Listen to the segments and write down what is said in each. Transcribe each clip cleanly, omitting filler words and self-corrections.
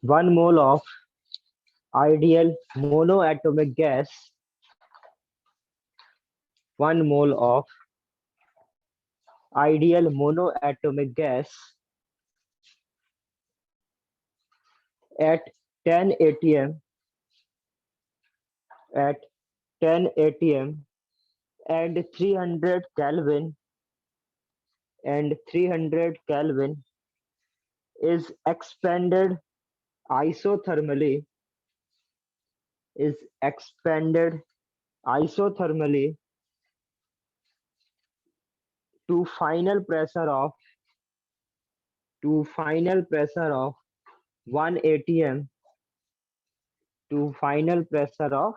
1 mole of ideal monoatomic gas, 1 mole of ideal monoatomic gas at 10 atm at 10 atm and 300 Kelvin and 300 Kelvin is expanded isothermally is expanded isothermally to final pressure of to final pressure of 1 atm to final pressure of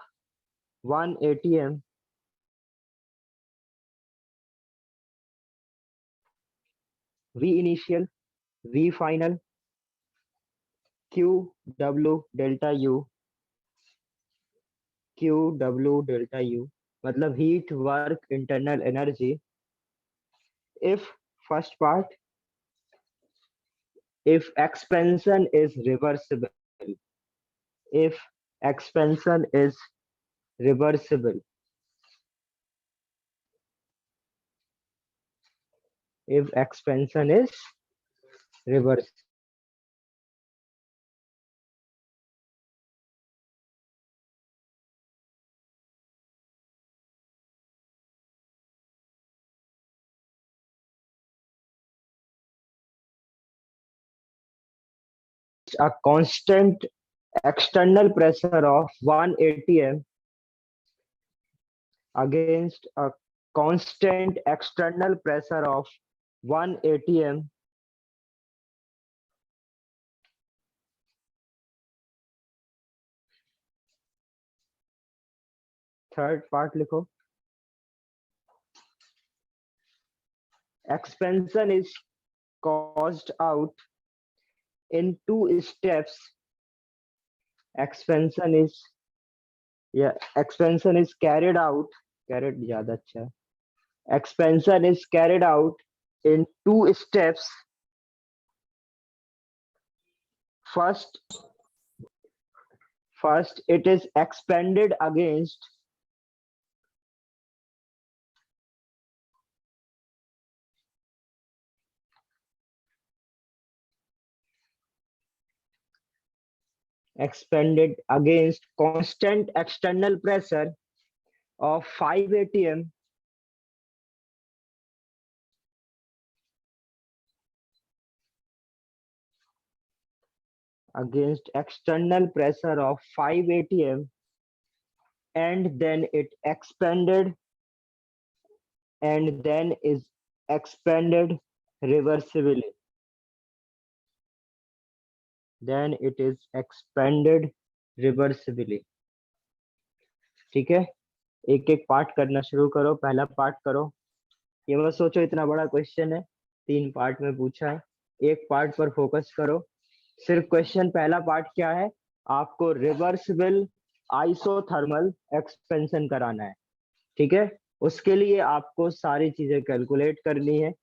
1 atm. V initial, V final, Q W delta U, Q W delta U मतलब heat work internal energy. If first part, if expansion is reversible, if expansion is reversible, if expansion is reversible. A constant external pressure of 1 atm against a constant external pressure of 1 atm. Third part लिखो. Expansion is caused out in 2 steps. Expansion is expansion is carried out. Carried ज्यादा अच्छा है. Expansion is carried out in 2 steps. First, it is expanded against constant external pressure of 5 atm against external pressure of 5 atm, and then it expanded and then is expanded reversibly. Then it is expanded reversibly. ठीक है, एक एक part करना शुरू करो. पहला part करो. ये मत सोचो इतना बड़ा क्वेश्चन है, 3 पार्ट में पूछा है. एक पार्ट पर फोकस करो. सिर्फ क्वेश्चन पहला पार्ट क्या है, आपको रिवर्सिबल आइसोथर्मल एक्सपेंशन कराना है. ठीक है, उसके लिए आपको सारी चीजें कैलकुलेट करनी है.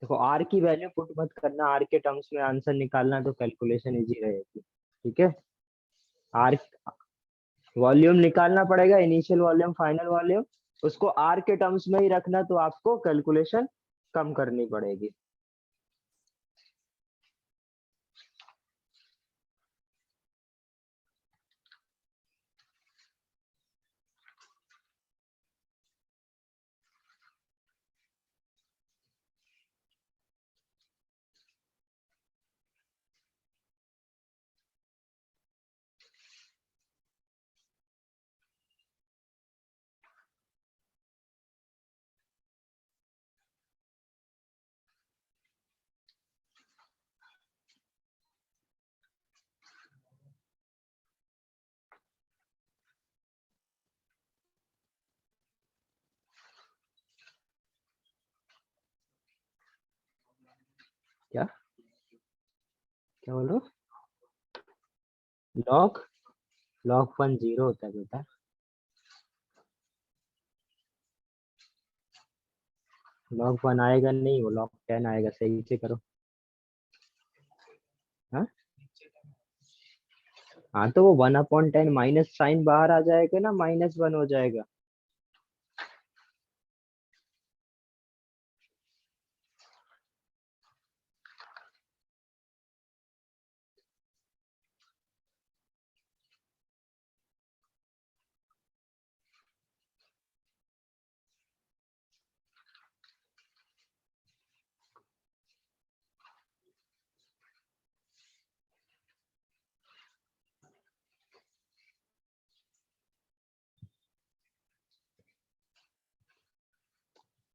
देखो, आर की वैल्यू पुट मत करना, आर के टर्म्स में आंसर निकालना तो कैलकुलेशन इजी रहेगी. ठीक है, आर वॉल्यूम निकालना पड़ेगा, इनिशियल वॉल्यूम फाइनल वॉल्यूम, उसको आर के टर्म्स में ही रखना तो आपको कैलकुलेशन कम करनी पड़ेगी. क्या क्या बोल रहे हो? लॉग लॉग 1 0 होता है बेटा। लॉग 1 आएगा नहीं, वो लॉग 10 आएगा। सही से करो। हाँ हाँ, तो वो 1/10 माइनस साइन बाहर आ जाएगा ना, -1 हो जाएगा।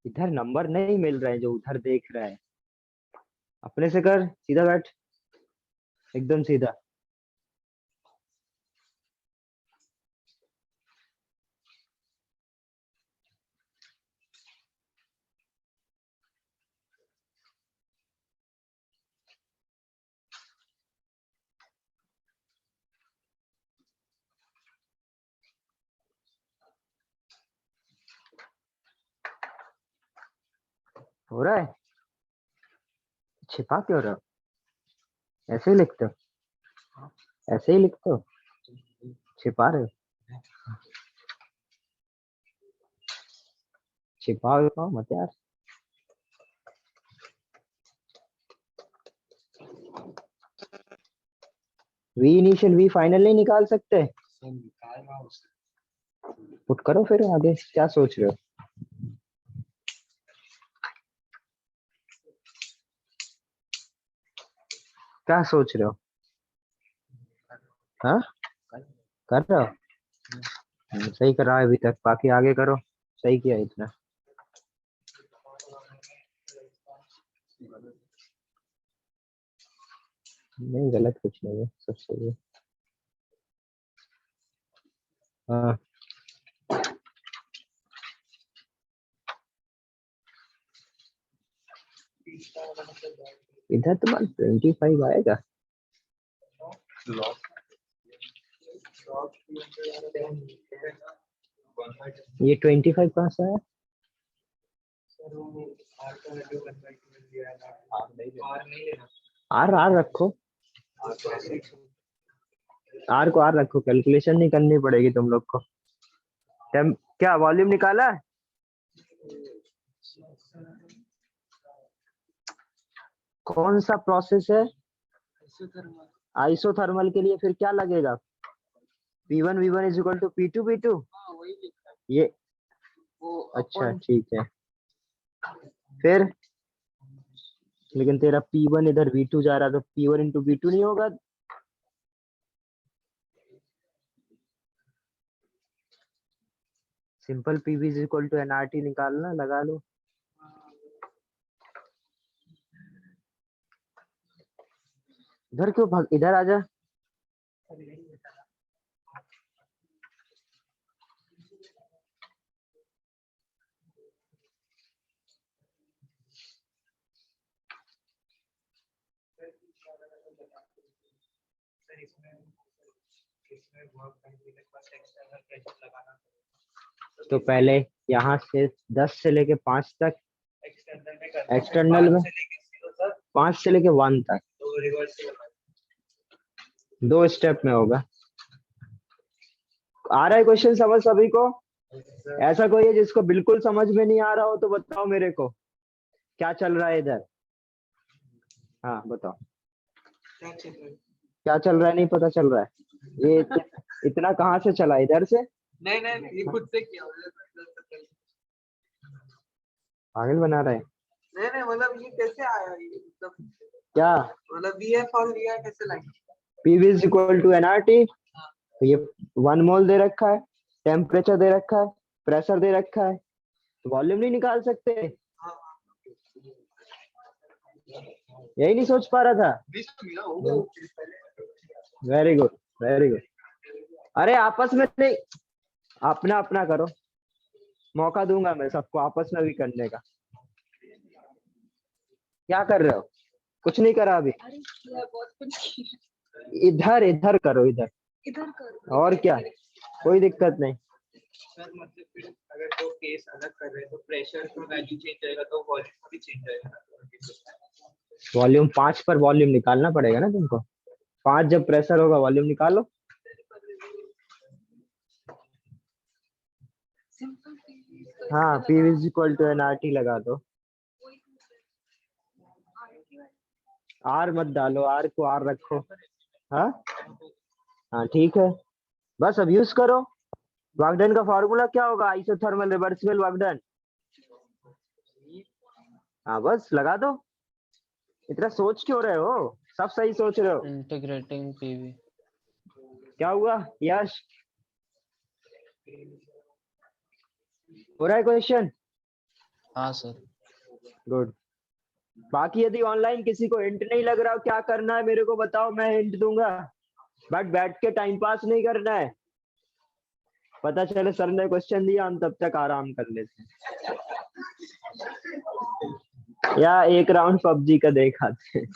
इधर नंबर नहीं मिल रहे हैं जो उधर देख रहा है। अपने से कर, सीधा बैठ, एकदम सीधा। हो रहा है? छिपा क्यों रहा हो? ऐसे ही लिखते हो? ऐसे ही लिखते हो? छिपा रहे हो? छिपाओ मत यार। वी इनिशियल वी फाइनल नहीं निकाल सकते? पुट करो फिर आगे, क्या सोच रहे हो? क्या सोच रहे हो? हाँ, कर रहे हो? सही करा है अभी तक, बाकी आगे करो। सही किया इतना। नहीं, गलत कुछ नहीं है, सब सही है। हाँ, इधर तुम्हारा 25 आएगा। ये 25 कहाँ से आया? आर आर रखो, आर को आर रखो, कैलकुलेशन नहीं करनी पड़ेगी तुम लोग को। क्या वॉल्यूम निकाला है? कौन सा प्रोसेस है? आइसोथर्मल के लिए फिर क्या लगेगा? P1 V1 is equal to P2 V2। ये अच्छा ठीक है। फिर लेकिन तेरा P1 इधर V2 जा रहा, तो P1 इंटू V2 नहीं होगा? Simple PV is equal to NRT निकालना, लगा लो। इधर क्यों भाग, इधर आजा। तो पहले यहाँ से 10 से लेके 5 तक एक्सटर्नल में, 5 से लेके 1 तक 2 स्टेप में होगा। आ रहा है क्वेश्चन समझ सभी को? ऐसा कोई है जिसको बिल्कुल समझ में नहीं आ रहा हो तो बताओ मेरे को, क्या चल रहा है इधर? हाँ बताओ, क्या चल रहा है? नहीं पता चल रहा है? ये इतना कहाँ से चला, इधर से? नहीं नहीं, ये खुद से किया। पागल बना रहा है। नहीं नहीं, मतलब ये कैसे आया, ये मतलब क्या मतलब VF और VR कैसे लाएंगे? PV is equal to NRT। तो ये 1 मोल दे रखा है, टेम्परेचर दे रखा है, प्रेशर दे रखा है, तो वॉल्यूम नहीं निकाल सकते? यही नहीं सोच पा रहा था? Very good, very good. अरे आपस में नहीं, अपना अपना करो, मौका दूंगा मैं सबको आपस में भी करने का। क्या कर रहे हो? कुछ नहीं करा अभी? अरे किया, बहुत कुछ किया। इधर इधर करो, इधर। इधर करो। और क्या, कोई दिक्कत नहीं। सर मतलब फिर अगर दो केस अलग कर रहे हैं तो प्रेशर का वैल्यू चेंज होएगा तो वॉल्यूम भी चेंज होएगा। वॉल्यूम 5 पर वॉल्यूम निकालना पड़ेगा ना तुमको। 5 जब प्रेशर होगा वॉल्यूम निकालो। सिंपल हाँ, P is equal to nRT लगा दो। R मत डालो, R को R रखो। हाँ हाँ ठीक है, बस अब यूज करो। वर्क डन का फॉर्मूला क्या होगा? Isothermal reversible work done. हाँ बस लगा दो। इतना सोच क्यों रहे हो? सब सही सोच रहे हो। Integrating PV. क्या हुआ यश? हो रहा है क्वेश्चन? हाँ सर। गुड। बाकी यदि ऑनलाइन किसी को हिंट नहीं लग रहा, क्या करना है मेरे को बताओ, मैं हिंट दूंगा। बट बैठ के टाइम पास नहीं करना है। पता चले सर ने क्वेश्चन दिया, हम तब तक आराम कर लेते हैं, या एक राउंड पबजी का देखाते हैं।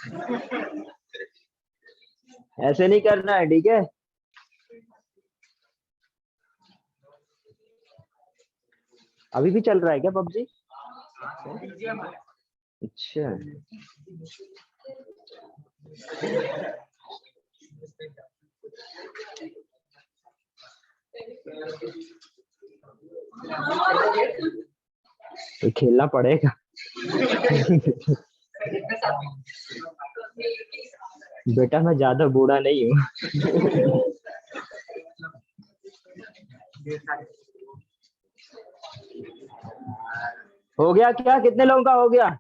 ऐसे नहीं करना है, ठीक है? अभी भी चल रहा है क्या पबजी? अच्छा, तो खेलना पड़ेगा। बेटा मैं ज्यादा बूढ़ा नहीं हूँ। हो गया क्या? कितने लोगों का हो गया?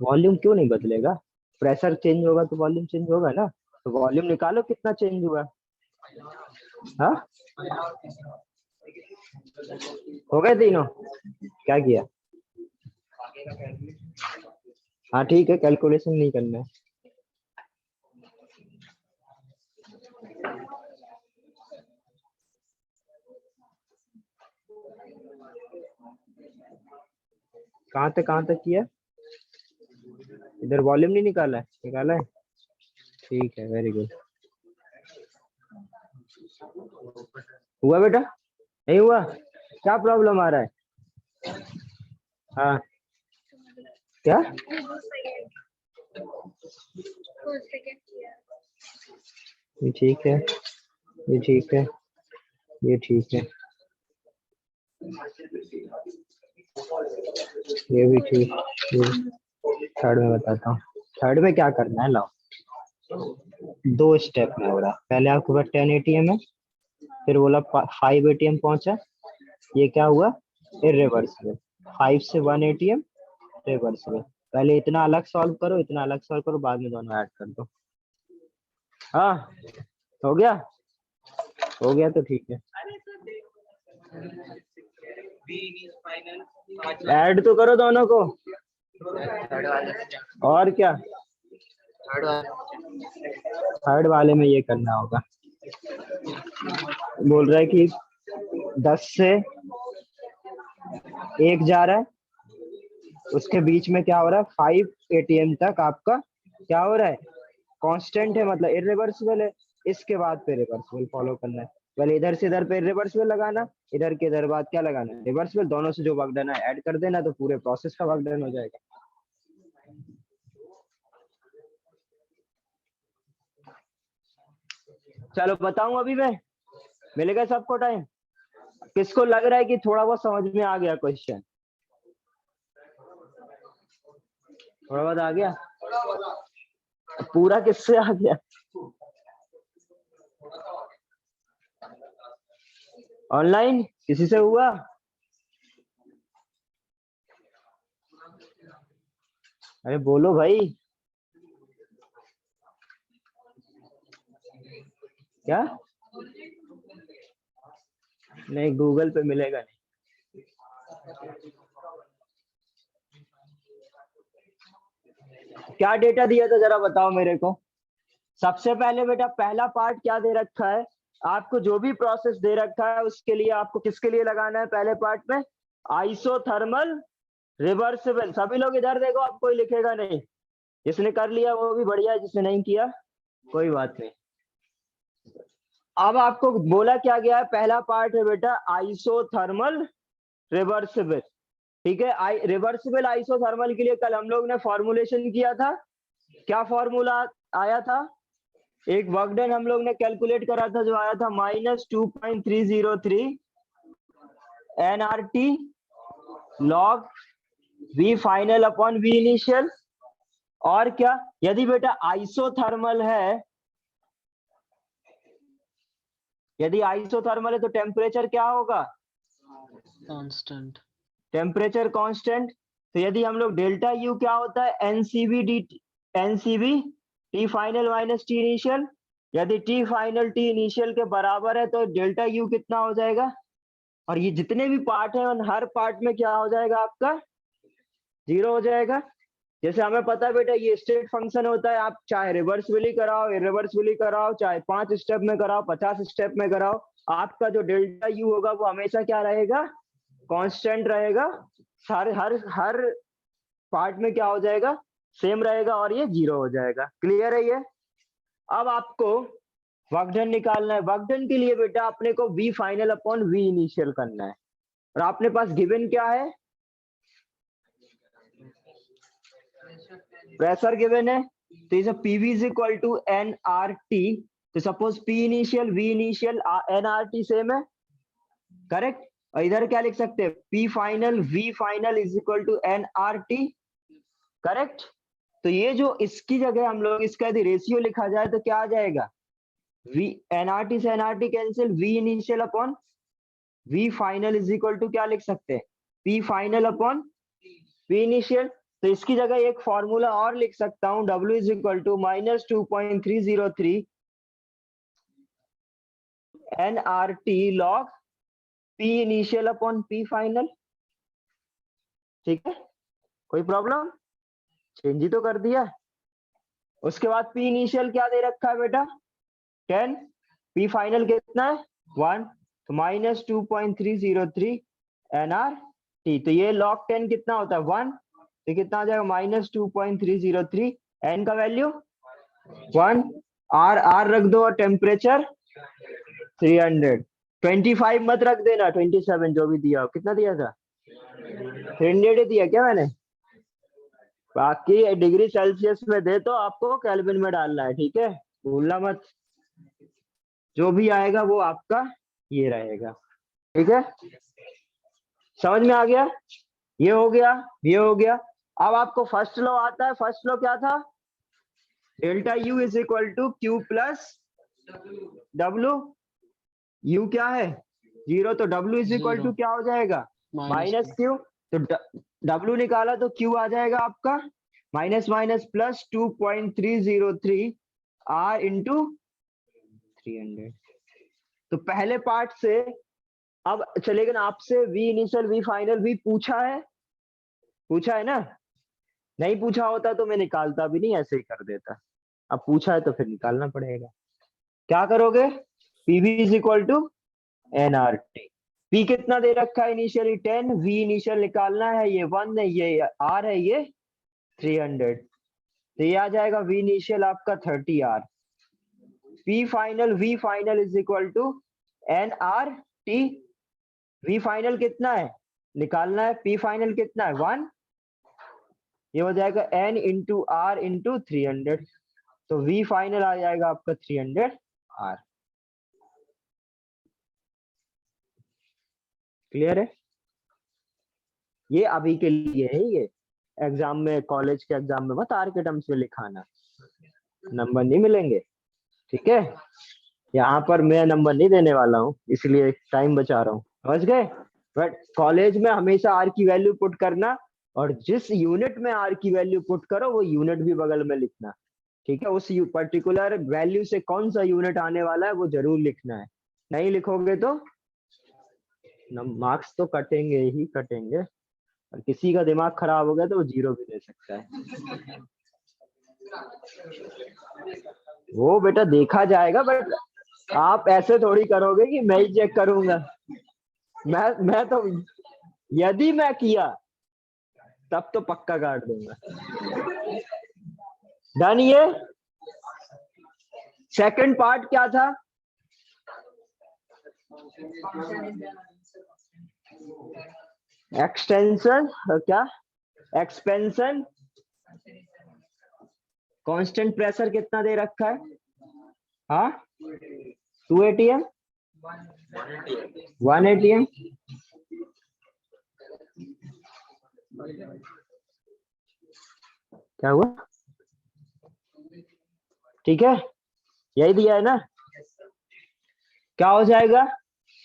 वॉल्यूम क्यों नहीं बदलेगा? प्रेशर चेंज होगा तो वॉल्यूम चेंज होगा ना। तो वॉल्यूम निकालो कितना चेंज हुआ। हाँ हो गए तीनों? क्या किया? हाँ ठीक है, कैलकुलेशन नहीं करना है। कहाँ तक किया? इधर वॉल्यूम नहीं निकाला है? निकाला है, ठीक है, वेरी गुड। हुआ बेटा? नहीं हुआ? क्या प्रॉब्लम आ रहा है? हाँ क्या? ये ठीक है, ये ठीक है, ये ठीक है, ये भी ठीक। ये थर्ड में बताता हूँ। थर्ड में क्या करना है, लाओ। 2 स्टेप में हो रहा है। पहले आपके पास 10 ATM है, फिर बोला 5 ATM पहुंचा। ये क्या हुआ? इररिवर्सिबल। 5 से 1 ATM रिवर्सिबल। पहले इतना अलग सॉल्व करो, इतना अलग सॉल्व करो, बाद में दोनों ऐड कर दो। हाँ हो गया? हो गया तो ठीक है, ऐड तो करो दोनों को। और क्या? थर्ड वाले में ये करना होगा। बोल रहा है कि 10 से 1 जा रहा है, उसके बीच में क्या हो रहा है? 5 ATM तक आपका क्या हो रहा है? कांस्टेंट है, मतलब इररिवर्सिबल है। इसके बाद पे रिवर्सिबल फॉलो करना है। पहले इधर से इधर पे रिवर्सिबल लगाना, इधर के इधर बाद क्या लगाना है? रिवर्सिबल। दोनों से जो वर्क डन है ऐड कर देना, तो पूरे प्रोसेस का वर्क डन हो जाएगा। चलो बताऊं अभी मैं, मिलेगा सबको टाइम? किसको लग रहा है कि थोड़ा बहुत समझ में आ गया क्वेश्चन? थोड़ा बहुत आ गया? पूरा किससे आ गया? ऑनलाइन किसी से हुआ? अरे बोलो भाई। क्या? नहीं, गूगल पे मिलेगा नहीं। क्या डेटा दिया था जरा बताओ मेरे को। सबसे पहले बेटा पहला पार्ट क्या दे रखा है? आपको जो भी प्रोसेस दे रखा है उसके लिए आपको किसके लिए लगाना है पहले पार्ट में, आइसोथर्मल रिवर्सिबल। सभी लोग इधर देखो, आप कोई लिखेगा नहीं, जिसने कर लिया वो भी बढ़िया है, जिसने नहीं किया कोई बात नहीं। अब आपको बोला क्या गया है, पहला पार्ट है बेटा आइसोथर्मल रिवर्सिबल। ठीक है, रिवर्सिबल आइसोथर्मल के लिए कल हम लोग ने फॉर्मुलेशन किया था। क्या फॉर्मूला आया था, एक वर्क डन हम लोग ने कैलकुलेट करा था जो आया था -2.303 nRT log V final upon V initial. और क्या, यदि बेटा आइसोथर्मल है, यदि आइसोथर्मल है तो टेम्परेचर क्या होगा, कांस्टेंट। Temperature constant. तो यदि हम लोग डेल्टा यू क्या होता है, NCB T final minus T initial. यदि टी फाइनल टी इनिशियल के बराबर है तो डेल्टा यू कितना हो जाएगा, और ये जितने भी पार्ट हैं उन हर पार्ट में क्या हो जाएगा आपका, 0 हो जाएगा। जैसे हमें पता है बेटा ये स्टेट फंक्शन होता है, आप चाहे रिवर्सबिली कराओ इरिवर्सबिली कराओ, चाहे 5 स्टेप में कराओ 50 स्टेप में कराओ, आपका जो डेल्टा यू होगा वो हमेशा क्या रहेगा, कांस्टेंट रहेगा। हर हर हर पार्ट में क्या हो जाएगा, सेम रहेगा, और ये 0 हो जाएगा। क्लियर है ये। अब आपको वर्क डन निकालना है। वर्क डन के लिए बेटा अपने को V final upon V initial करना है, और आपने पास गिवन क्या है, प्रेशर गिवन है। तो इसे PV is equal to nRT। तो suppose P initial V initial nRT same है, करेक्ट। और इधर क्या लिख सकते हैं, P final V final is equal to nRT, correct. तो ये जो इसकी जगह हम लोग इसका यदि रेशियो लिखा जाए तो क्या आ जाएगा, V nRT से nRT cancel, V initial upon V final is equal to क्या लिख सकते हैं, P final upon P initial. तो इसकी जगह एक फॉर्मूला और लिख सकता हूं, W is equal to -2.303 nRT log P initial upon P final. ठीक है, कोई प्रॉब्लम, चेंज ही तो कर दिया। उसके बाद P इनिशियल क्या दे रखा है बेटा, 10, P फाइनल कितना है 1, तो -2.303 nRT। तो ये log 10 कितना होता है 1, तो कितना आ जाएगा -2.303, n का वैल्यू 1, r रख दो, और टेम्परेचर 300। 25 मत रख देना, 27 जो भी दिया, कितना दिया था 300 ही दिया क्या मैंने। बाकी डिग्री सेल्सियस में दे तो आपको केल्विन में डालना है, ठीक है, भूलना मत। जो भी आएगा वो आपका ये रहेगा, ठीक है, समझ में आ गया। ये हो गया, ये हो गया। अब आपको फर्स्ट लॉ आता है। फर्स्ट लॉ क्या था, delta U is equal to Q plus W. U क्या है 0, तो डब्ल्यू इज इक्वल टू क्या हो जाएगा माइनस क्यू। तो डब्ल्यू निकाला तो क्यू आ जाएगा आपका minus minus plus 2.303 R into 300। तो पहले पार्ट से अब चलेगा ना, आपसे V initial V final V पूछा है ना, नहीं पूछा होता तो मैं निकालता भी नहीं, ऐसे ही कर देता। अब पूछा है तो फिर निकालना पड़ेगा। क्या करोगे, PV is equal to nRT। P कितना दे रखा है इनिशियली 10, V इनिशियल निकालना है, ये 1 है, ये R है, ये 300। तो ये आ जाएगा V इनिशियल आपका 30 R। P final V final is equal to nRT। V final कितना है निकालना है, P फाइनल कितना है 1, ये हो जाएगा n इंटू R इंटू 300। तो V फाइनल आ जाएगा आपका 300 R। क्लियर है, ये अभी के लिए है, ये एग्जाम में, कॉलेज के एग्जाम में मत आर के टर्म्स में लिखाना, नंबर नहीं मिलेंगे, ठीक है। यहाँ पर मैं नंबर नहीं देने वाला हूँ, इसलिए टाइम बचा रहा हूँ, समझ गए। बट कॉलेज में हमेशा आर की वैल्यू पुट करना, और जिस यूनिट में आर की वैल्यू पुट करो वो यूनिट भी बगल में लिखना, ठीक है। उस पर्टिकुलर वैल्यू से कौन सा यूनिट आने वाला है वो जरूर लिखना है, नहीं लिखोगे तो मार्क्स तो कटेंगे ही कटेंगे, और किसी का दिमाग खराब हो गया तो वो 0 भी दे सकता है। वो बेटा देखा जाएगा, बट आप ऐसे थोड़ी करोगे कि मैं ही चेक करूंगा। मैं तो यदि मैं किया तब तो पक्का काट दूंगा। डन। ये सेकंड पार्ट क्या था? एक्सटेंशन क्या एक्सपेंशन। कांस्टेंट प्रेशर कितना दे रखा है? हाँ 2 atm 1 atm। क्या हुआ? ठीक है, यही दिया है ना। क्या हो जाएगा?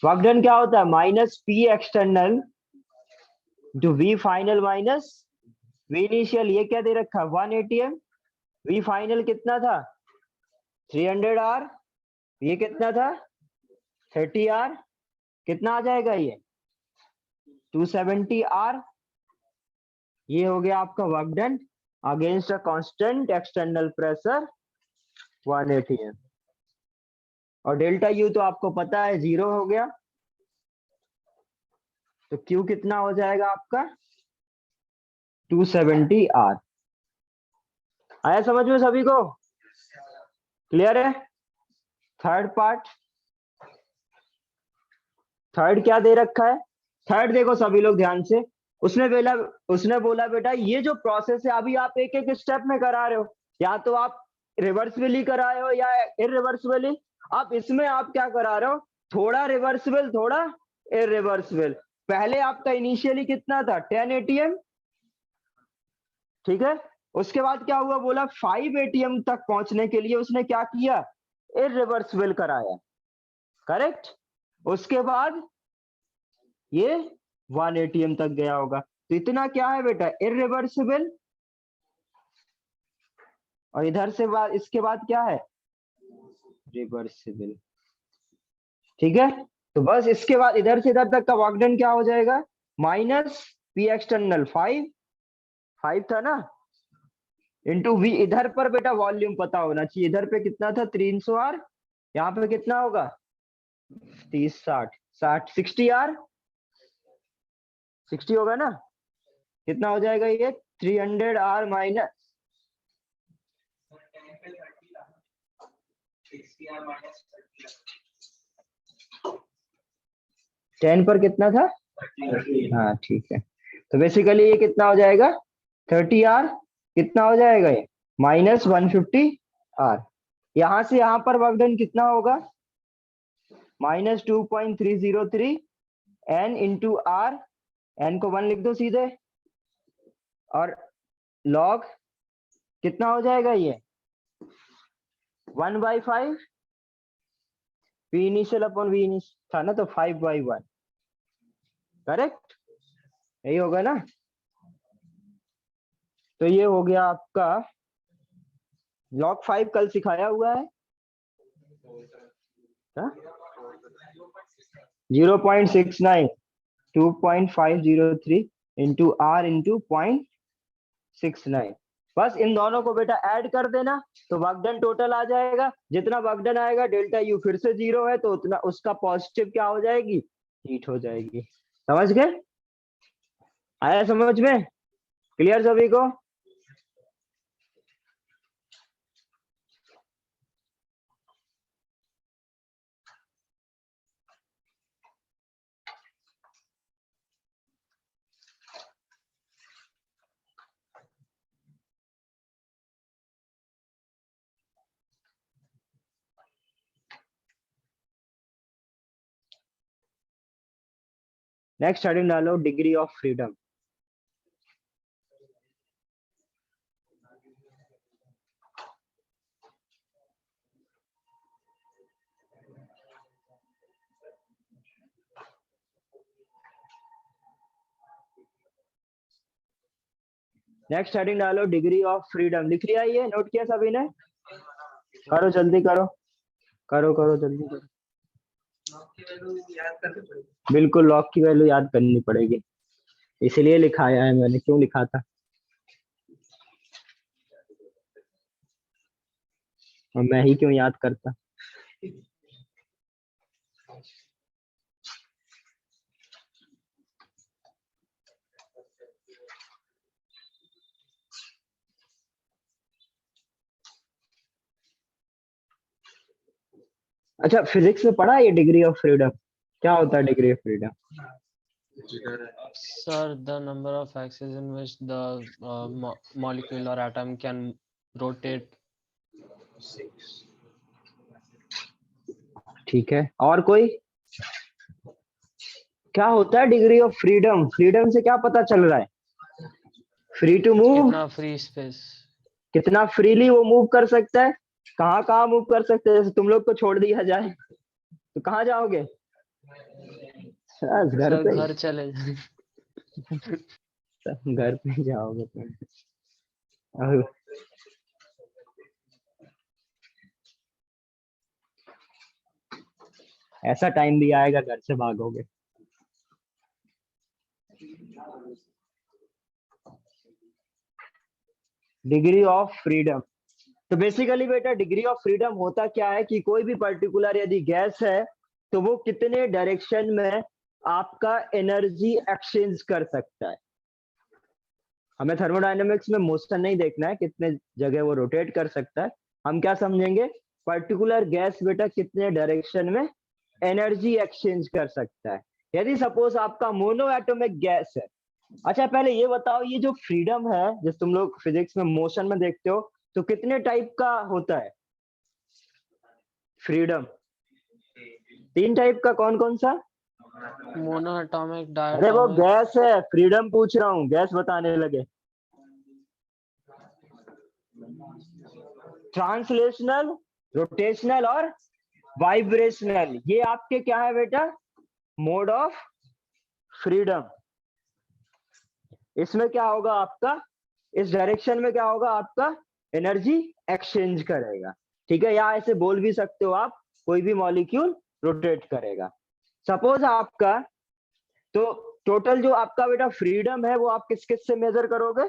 वर्क डन क्या होता है? Minus P external to V final minus V initial. ये क्या दे रखा है? 1 atm। वी फाइनल कितना था? 300 आर। ये कितना था? 30 आर। कितना आ जाएगा ये? 270 आर। ये हो गया आपका work done against a constant external pressure 1 atm। और डेल्टा यू तो आपको पता है 0 हो गया, तो क्यू कितना हो जाएगा आपका? 270 आर। आया समझ में सभी को? क्लियर है? Third part. थर्ड क्या दे रखा है? थर्ड देखो सभी लोग ध्यान से। उसने बोला बेटा ये जो प्रोसेस है अभी आप एक एक स्टेप में करा रहे हो, या तो आप रिवर्सिबली करा रहे हो या इरिवर्सिबली। अब इसमें आप क्या करा रहे हो? थोड़ा रिवर्सिबल थोड़ा इरिवर्सिबल। पहले आपका इनिशियली कितना था? 10 atm। ठीक है, उसके बाद क्या हुआ? बोला 5 atm तक पहुंचने के लिए उसने क्या किया? इरिवर्सिबल कराया। करेक्ट। उसके बाद ये 1 atm तक गया होगा। तो इतना क्या है बेटा? इरिवर्सिबल। और इधर से बाद इसके बाद क्या है? रिवर्सिबल। ठीक है, तो बस इसके बाद इधर से इधर तक का वर्क डन क्या हो जाएगा? माइनस पी एक्सटर्नल 5 था ना, इंटू वी। इधर पर बेटा वॉल्यूम पता होना चाहिए। इधर पे कितना था? 300 आर। यहाँ पे कितना होगा? 30 60 60 आर। 60 होगा ना? कितना हो जाएगा ये? 300 आर माइनस 10 पर कितना था? हाँ ठीक है, तो बेसिकली ये कितना हो जाएगा? 30 आर। कितना हो जाएगा ये? Minus 150 R. यहां से यहां पर वर्क डन कितना होगा? Minus 2.303 N into R. N को 1 लिख दो सीधे। और लॉग कितना हो जाएगा ये? 1/5 V initial upon V initial था ना, तो 5/1। करेक्ट, यही होगा ना। तो ये हो गया आपका लॉग 5 कल सिखाया हुआ है। 0.69 2.503 इंटू आर इंटू 0.69। बस इन दोनों को बेटा ऐड कर देना तो वर्क डन टोटल आ जाएगा। जितना वर्क डन आएगा डेल्टा यू फिर से 0 है तो उतना उसका पॉजिटिव क्या हो जाएगी? हीट हो जाएगी। समझ गए? आया समझ में? क्लियर सभी को? नेक्स्ट हेडिंग डालो degree of freedom. Next heading डालो डिग्री ऑफ फ्रीडम। लिख लिया? ये नोट किया सभी ने? करो जल्दी करो, करो करो जल्दी करो। बिल्कुल लॉग की वैल्यू याद करनी पड़ेगी, इसलिए लिखाया है मैंने। क्यों लिखा था? और मैं ही क्यों याद करता? अच्छा, फिजिक्स में पढ़ा ये डिग्री ऑफ फ्रीडम? क्या होता है degree of freedom? Sir, the number of axes in which the molecule or atom can rotate. ठीक है, और कोई? क्या होता है डिग्री ऑफ फ्रीडम? फ्रीडम से क्या पता चल रहा है? फ्री टू मूव, कितना फ्री स्पेस? कितना फ्रीली वो मूव कर सकता है, कहाँ कहाँ मूव कर सकते हैं। जैसे तुम लोग को छोड़ दिया जाए तो कहाँ जाओगे? बस घर सर पे घर चले जाए। ही। घर पे ही जाओगे तुम। और ऐसा टाइम भी आएगा घर से भागोगे। डिग्री ऑफ फ्रीडम, तो बेसिकली बेटा डिग्री ऑफ फ्रीडम होता क्या है कि कोई भी पर्टिकुलर यदि गैस है तो वो कितने डायरेक्शन में आपका एनर्जी एक्सचेंज कर सकता है। हमें थर्मोडायनेमिक्स में मोशन नहीं देखना है कितने जगह वो रोटेट कर सकता है, हम क्या समझेंगे, पर्टिकुलर गैस बेटा कितने डायरेक्शन में एनर्जी एक्सचेंज कर सकता है। यदि सपोज आपका मोनो एटॉमिक गैस है। अच्छा पहले ये बताओ, ये जो फ्रीडम है जिस तुम लोग फिजिक्स में मोशन में देखते हो, तो कितने टाइप का होता है फ्रीडम? 3 टाइप का, कौन कौन सा? मोनो एटॉमिक, अरे वो डायटॉमिक। गैस है, फ्रीडम पूछ रहा हूँ, गैस बताने लगे। ट्रांसलेशनल, रोटेशनल और वाइब्रेशनल, ये आपके क्या है बेटा, मोड ऑफ फ्रीडम। इसमें क्या होगा आपका, इस डायरेक्शन में क्या होगा आपका, एनर्जी एक्सचेंज करेगा। ठीक है, या ऐसे बोल भी सकते हो आप, कोई भी मॉलिक्यूल रोटेट करेगा। सपोज आपका, तो टोटल जो आपका बेटा फ्रीडम है वो आप किस किस से मेजर करोगे?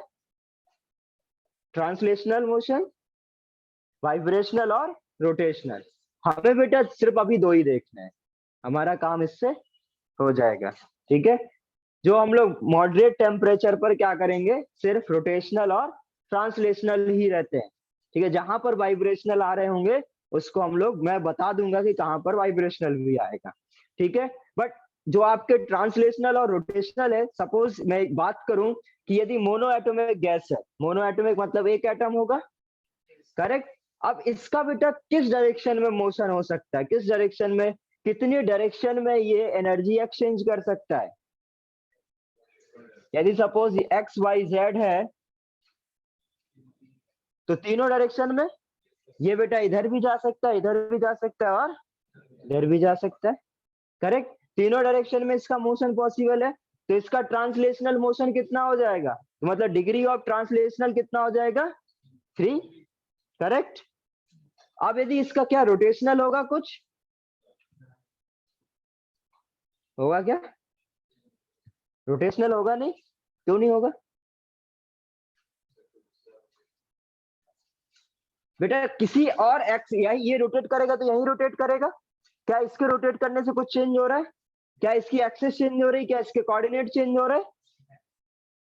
ट्रांसलेशनल मोशन, वाइब्रेशनल और रोटेशनल। हमें बेटा सिर्फ अभी 2 ही देखना है, हमारा काम इससे हो जाएगा। ठीक है, जो हम लोग मॉडरेट टेम्परेचर पर क्या करेंगे, सिर्फ रोटेशनल और ट्रांसलेशनल ही रहते हैं। ठीक है, जहां पर वाइब्रेशनल आ रहे होंगे उसको हम लोग, मैं बता दूंगा कि कहां पर वाइब्रेशनल भी आएगा। ठीक है, बट जो आपके ट्रांसलेशनल और रोटेशनल है, सपोज मैं एक बात करूं कि यदि मोनो एटॉमिक गैस है, मोनो एटॉमिक मतलब एक एटम होगा, करेक्ट। अब इसका बेटा किस डायरेक्शन में मोशन हो सकता है, किस डायरेक्शन में, कितनी डायरेक्शन में ये एनर्जी एक्सचेंज कर सकता है? यदि सपोज एक्स वाई जेड है तो तीनों डायरेक्शन में ये बेटा इधर भी जा सकता है, इधर भी जा सकता है और इधर भी जा सकता है, करेक्ट। तीनों डायरेक्शन में इसका मोशन पॉसिबल है, तो इसका ट्रांसलेशनल मोशन कितना हो जाएगा, तो मतलब डिग्री ऑफ ट्रांसलेशनल कितना हो जाएगा, 3, करेक्ट। अब यदि इसका क्या रोटेशनल होगा, कुछ होगा क्या, रोटेशनल होगा नहीं, क्यों नहीं होगा बेटा? किसी और एक्स, यही ये रोटेट करेगा तो यही रोटेट करेगा, क्या इसके रोटेट करने से कुछ चेंज हो रहा है? क्या इसकी एक्सेस चेंज हो रही है, क्या इसके कोऑर्डिनेट चेंज हो रहे हैं?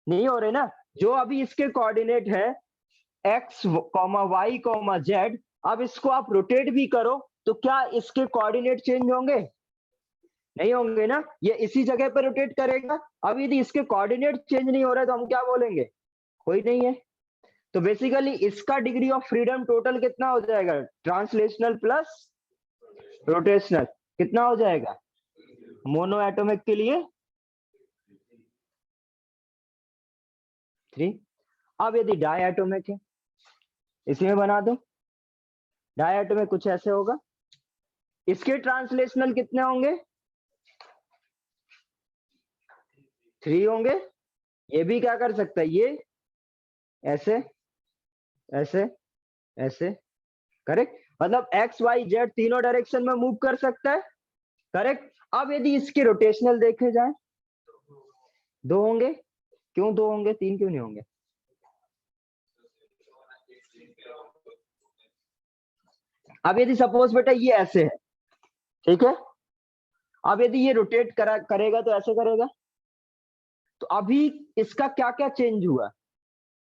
नहीं हो रहे ना। जो अभी इसके कोऑर्डिनेट है X comma Y comma Z, अब इसको आप रोटेट भी करो तो क्या इसके कोऑर्डिनेट चेंज होंगे? नहीं होंगे ना, ये इसी जगह पर रोटेट करेगा। अब यदि इसके कोऑर्डिनेट चेंज नहीं हो रहे तो हम क्या बोलेंगे, कोई नहीं है। तो बेसिकली इसका डिग्री ऑफ फ्रीडम टोटल कितना हो जाएगा, ट्रांसलेशनल प्लस रोटेशनल, कितना हो जाएगा मोनो एटॉमिक के लिए, 3। अब यदि डाई एटॉमिक है, इसी में बना दो, डाई एटॉमिक कुछ ऐसे होगा, इसके ट्रांसलेशनल कितने होंगे, 3 होंगे। ये भी क्या कर सकता है, ये ऐसे ऐसे ऐसे, करेक्ट, मतलब एक्स वाई जेड तीनों डायरेक्शन में मूव कर सकता है, करेक्ट। अब यदि इसके रोटेशनल देखे जाए, 2 होंगे, क्यों 2 होंगे, 3 क्यों नहीं होंगे? अब यदि सपोज बेटा ये ऐसे है, ठीक है, अब यदि ये रोटेट करेगा तो ऐसे करेगा। तो अभी इसका क्या क्या चेंज हुआ,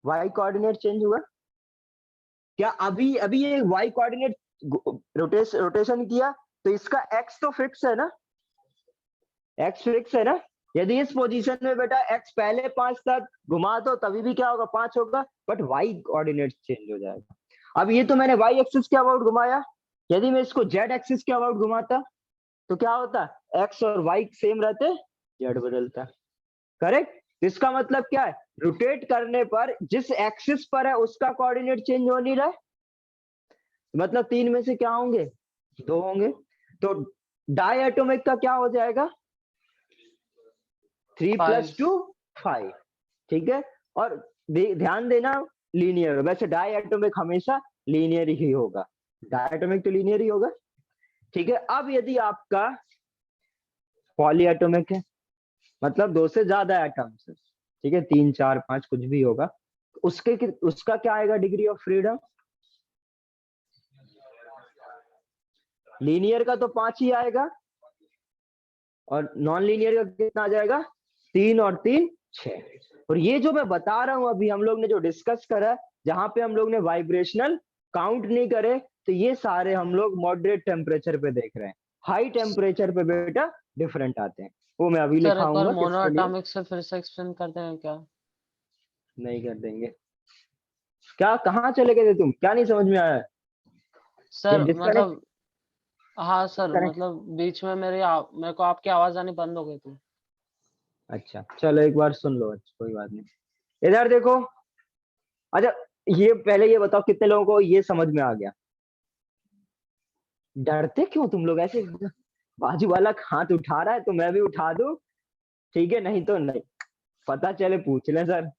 वाई कोऑर्डिनेट चेंज हुआ क्या? अभी अभी ये वाई कोऑर्डिनेट रोटेशन किया तो इसका एक्स तो फिक्स है ना, एक्स फिक्स है ना। यदि इस पोजीशन में बेटा एक्स पहले 5 था, घुमा दो तभी भी क्या होगा, 5 होगा, बट वाई कोऑर्डिनेट चेंज हो जाएगा। अब ये तो मैंने वाई एक्सिस के अबाउट घुमाया, यदि मैं इसको जेड एक्सिस के अबाउट घुमाता तो क्या होता, एक्स और वाई सेम रहते, जेड बदलता। करेक्ट। इसका मतलब क्या है, रोटेट करने पर जिस एक्सिस पर है उसका कोऑर्डिनेट चेंज हो नहीं रहा है, मतलब 3 में से क्या होंगे, 2 होंगे। तो डाई एटोमिक का क्या हो जाएगा, 3 + 2 5। ठीक है। और ध्यान देना लीनियर, वैसे डाई एटोमिक हमेशा लीनियर ही होगा, डाई एटोमिक तो लीनियर ही होगा। ठीक है। अब यदि आपका पॉली एटोमिक है, मतलब 2 से ज्यादा एटम्स है, ठीक है, 3 4 5 कुछ भी होगा, उसका क्या आएगा डिग्री ऑफ फ्रीडम, लीनियर का तो 5 ही आएगा, और नॉन लीनियर का कितना आ जाएगा, 3 और 3 6। और ये जो मैं बता रहा हूं अभी हम लोग ने जो डिस्कस करा, जहां पे हम लोग ने वाइब्रेशनल काउंट नहीं करे, तो ये सारे हम लोग मॉडरेट टेम्परेचर पे देख रहे हैं, हाई टेम्परेचर पे बेटा डिफरेंट आते हैं, वो मैं अभी सर एक बार लिखाऊंगा किसके लिए। मोनोएटॉमिक से फिर से एक्सप्लेन करते हैं क्या? नहीं कर देंगे क्या, कहाँ चले गए थे तुम, क्या नहीं समझ में आया, सर डिस्कनेक्ट मतलब हाँ सर, कनेक्ट। मतलब बीच में मेरे को आपकी आवाज आनी बंद हो गई थी। अच्छा चलो एक बार सुन लो, अच्छा कोई बात नहीं, इधर देखो। अच्छा ये पहले ये बताओ कितने लोगों को ये समझ में आ गया, डरते क्यों तुम लोग ऐसे, बाजू वाला हाथ उठा रहा है तो मैं भी उठा दूं, ठीक है, नहीं तो नहीं, पता चले पूछ ले सर,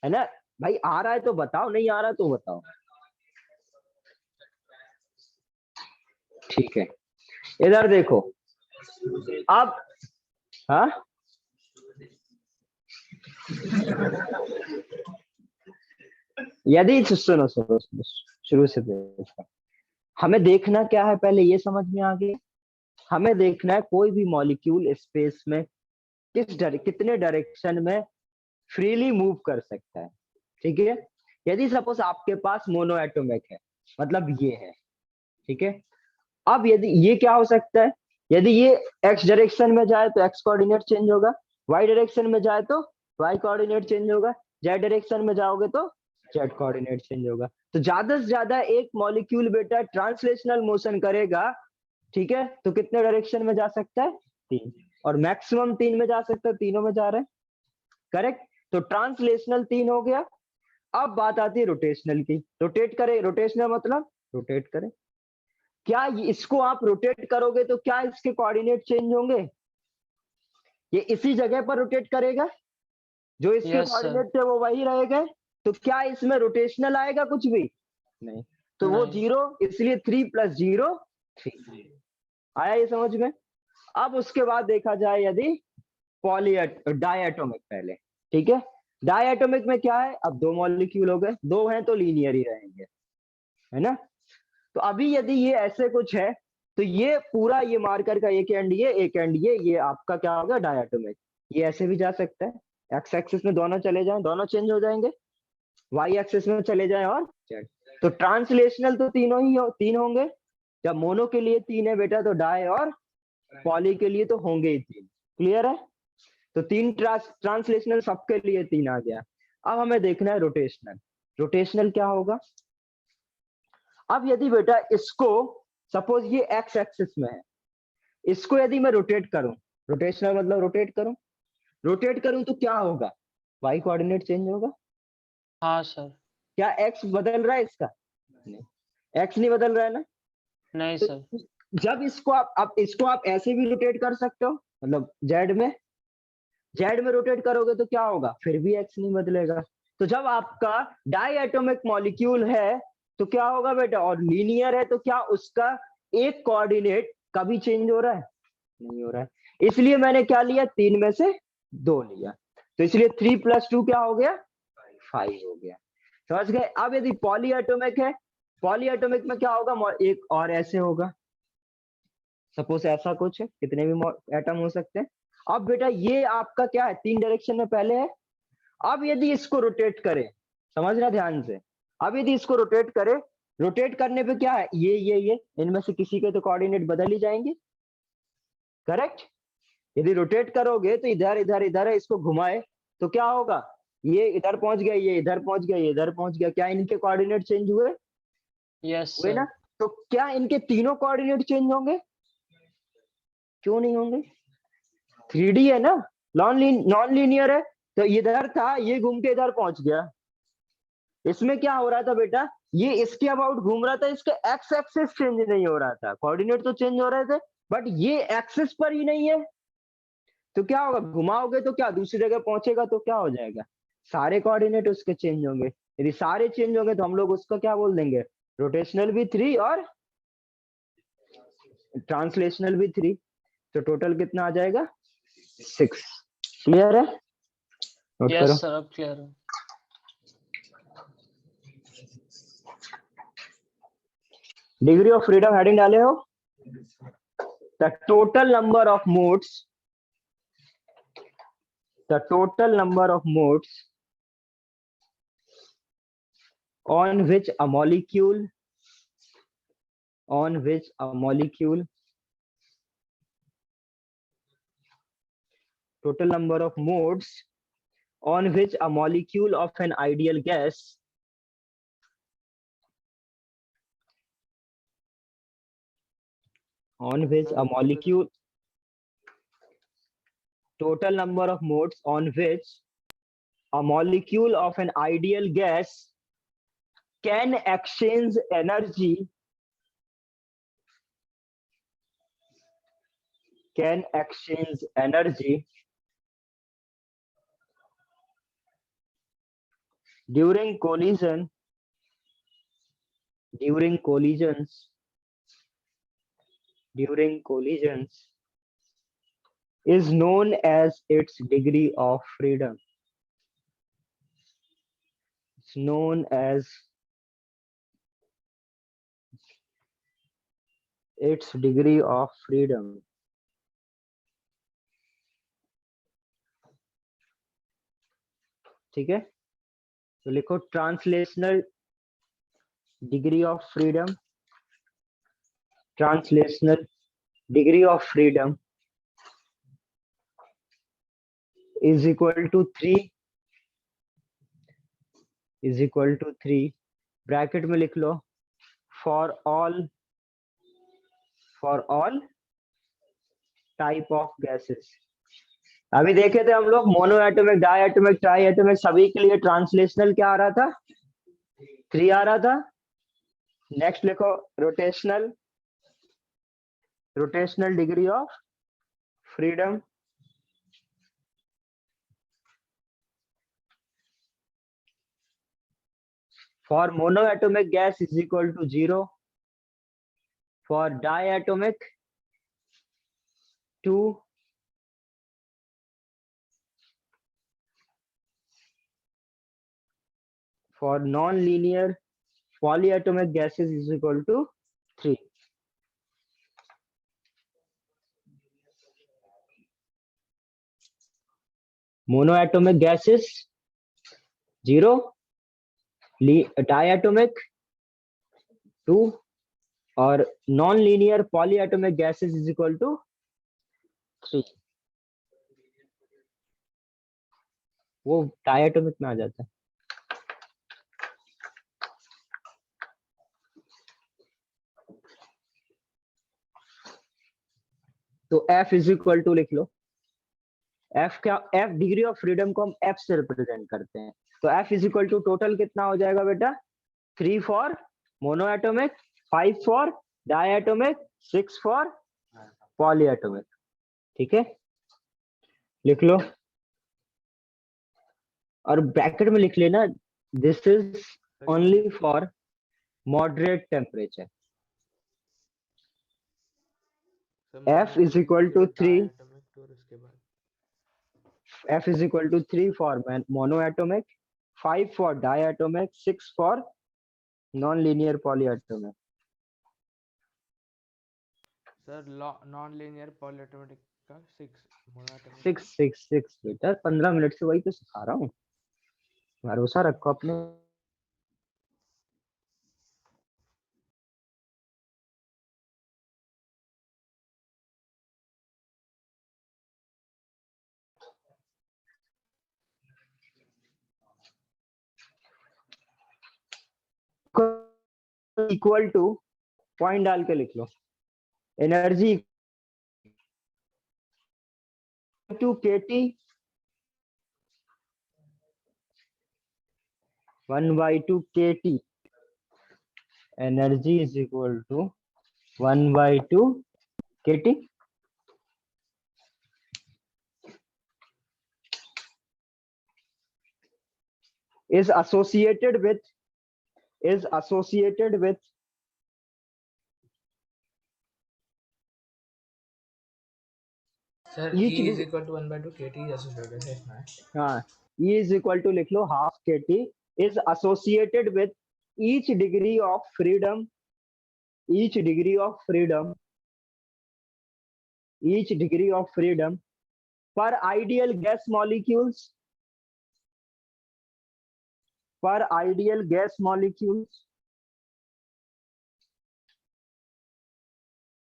है ना। भाई आ रहा है तो बताओ, नहीं आ रहा तो बताओ, ठीक है। इधर देखो अब, हाँ यदि सुनो सुनो सुनो, शुरू से देखो, हमें देखना क्या है, पहले ये समझ में आ गया, हमें देखना है कोई भी मॉलिक्यूल स्पेस में कितने डायरेक्शन में फ्रीली मूव कर सकता है। ठीक है। यदि सपोज आपके पास मोनो एटोमिक है, मतलब ये है, ठीक है। अब यदि ये क्या हो सकता है, यदि ये एक्स डायरेक्शन में जाए तो एक्स कोऑर्डिनेट चेंज होगा, वाई डायरेक्शन में जाए तो वाई कोऑर्डिनेट चेंज होगा, जेड डायरेक्शन में जाओगे तो जेड कोऑर्डिनेट चेंज होगा। तो ज्यादा से ज्यादा एक मॉलिक्यूल बेटा ट्रांसलेशनल मोशन करेगा, ठीक है, तो कितने डायरेक्शन में जा सकता है, 3, और मैक्सिमम 3 में जा सकता है, तीनों में जा रहा है। करेक्ट। तो ट्रांसलेशनल 3 हो गया। अब बात आती है रोटेशनल की, रोटेट करे, रोटेशनल मतलब रोटेट करे, क्या इसको आप रोटेट करोगे तो क्या इसके कोऑर्डिनेट चेंज होंगे, ये इसी जगह पर रोटेट करेगा, जो इसके यस सर। कोऑर्डिनेट थे वो वही रहेगा, तो क्या इसमें रोटेशनल आएगा कुछ भी नहीं, तो वो नहीं। 0, इसलिए 3 + 0 3। आया ये समझ में। अब उसके बाद देखा जाए यदि पॉली डायटोमिक पहले, ठीक है, डायटोमिक में क्या है, अब 2 मॉलिक्यूल हो गए, 2 हैं तो लीनियर ही रहेंगे, है ना। तो अभी यदि ये ऐसे कुछ है तो ये पूरा ये मार्कर का एक एंड ये आपका क्या होगा, डायटोमिक। ये ऐसे भी जा सकता है, एक्स एक्सिस में दोनों चले जाएं, दोनों चेंज हो जाएंगे, वाई एक्सिस में चले जाएं और जेड। तो ट्रांसलेशनल तो तीनों ही 3 होंगे, जब मोनो के लिए 3 है बेटा तो डाई और पॉली के लिए तो होंगे ही 3। क्लियर है। तो 3 ट्रांसलेशनल सबके लिए 3 आ गया। अब हमें देखना है रोटेशनल, रोटेशनल क्या होगा। अब यदि बेटा इसको सपोज ये एक्स एक्सिस में है, इसको यदि मैं रोटेट करूं, रोटेशनल मतलब रोटेट करूं तो क्या होगा, वाई कोऑर्डिनेट चेंज होगा। हाँ सर। क्या एक्स बदल रहा है इसका, नहीं, एक्स नहीं बदल रहा है ना। नहीं तो सर। जब इसको आप इसको आप ऐसे भी रोटेट कर सकते हो, मतलब जेड में रोटेट करोगे तो क्या होगा, फिर भी एक्स नहीं बदलेगा। तो जब आपका डाई एटोमिक मॉलिक्यूल है तो क्या होगा बेटा, और लीनियर है तो क्या उसका एक कोऑर्डिनेट कभी चेंज हो रहा है, नहीं हो रहा है। इसलिए मैंने क्या लिया, 3 में से 2 लिया, तो इसलिए 3 + 2 क्या हो गया, 5 हो गया। समझ गए। अब यदि पॉली एटोमिक है, पॉली एटोमिक में क्या होगा, एक और ऐसे होगा, सपोज ऐसा कुछ है, कितने भी एटम हो सकते हैं। अब बेटा ये आपका क्या है, 3 डायरेक्शन में पहले है। अब यदि इसको रोटेट करें, समझना ध्यान से, अब यदि इसको रोटेट करें, रोटेट करने पे क्या है, ये इनमें से किसी के तो कोऑर्डिनेट बदल ही जाएंगे, करेक्ट। यदि रोटेट करोगे तो इधर इधर इधर है, इसको घुमाए तो क्या होगा, ये इधर पहुंच गया, ये इधर पहुंच गया, ये इधर पहुंच गया, क्या इनके कोऑर्डिनेट चेंज हुए, Yes, हुए sir. ना। तो क्या इनके तीनों कोऑर्डिनेट चेंज होंगे, क्यों नहीं होंगे, 3D है ना, नॉन लीनियर है। तो इधर था, ये घूम के इधर पहुंच गया। इसमें क्या हो रहा था बेटा, ये इसके अबाउट घूम रहा था, इसके एक्स एक्सिस चेंज नहीं हो रहा था, कोऑर्डिनेट तो चेंज हो रहे थे, बट ये एक्सिस पर ही नहीं है। तो क्या होगा, घुमाओगे तो क्या दूसरी जगह पहुंचेगा, तो क्या हो जाएगा, सारे कोऑर्डिनेट उसके चेंज होंगे। यदि सारे चेंज होंगे तो हम लोग उसको क्या बोल देंगे, रोटेशनल भी 3 और ट्रांसलेशनल भी 3। तो टोटल कितना आ जाएगा, 6। क्लियर है, नोट Yes, करो। sir. अब clear है. डिग्री ऑफ फ्रीडम हेडिंग डाले हो, the total number of modes, the total number of modes on which a molecule total number of modes on which a molecule of an ideal gas total number of modes on which a molecule of an ideal gas can exchange energy during collisions is known as its degree of freedom. It's known as its degree of freedom. ठीक है, तो लिखो translational degree of freedom, translational degree of freedom is equal to 3 bracket में लिख लो, for all type of gases. अभी देखे थे हम लोग monoatomic, diatomic, triatomic, सभी के लिए ट्रांसलेशनल क्या आ रहा था, 3 आ रहा था। नेक्स्ट लिखो rotational degree of freedom for monoatomic gas is equal to 0, for diatomic 2, for non-linear polyatomic gases is equal to 3. Monoatomic gases 0, diatomic 2 और non-linear polyatomic gases is equal to 3। वो diatomic में आ जाता है। तो F इज equal to लिख लो, F क्या, F डिग्री ऑफ फ्रीडम को हम F से रिप्रेजेंट करते हैं। तो F इज इक्वल टू टोटल कितना हो जाएगा बेटा, 3 for monoatomic, 5 for diatomic, 6 for polyatomic. ठीक है, लिख लो और ब्रैकेट में लिख लेना, this is only for moderate temperature. F is equal to 3, F is equal to 3 for monoatomic, 5 for diatomic, 6 for non-linear polyatomic. Sir non linear polyatomic का 6 मोनोऑटोमेटिक 6 बेटा, 15 मिनट से वही तो सिखा रहा हूँ, भरोसा रखो अपने। इक्वल टू, पॉइंट डाल के लिख लो, energy two KT 1/2 KT, energy is equal to 1/2 KT is associated with sir each E is equal to 1/2 KT is associated है इसमें. हाँ, E is equal to लिख लो half KT is associated with each degree of freedom per ideal gas molecules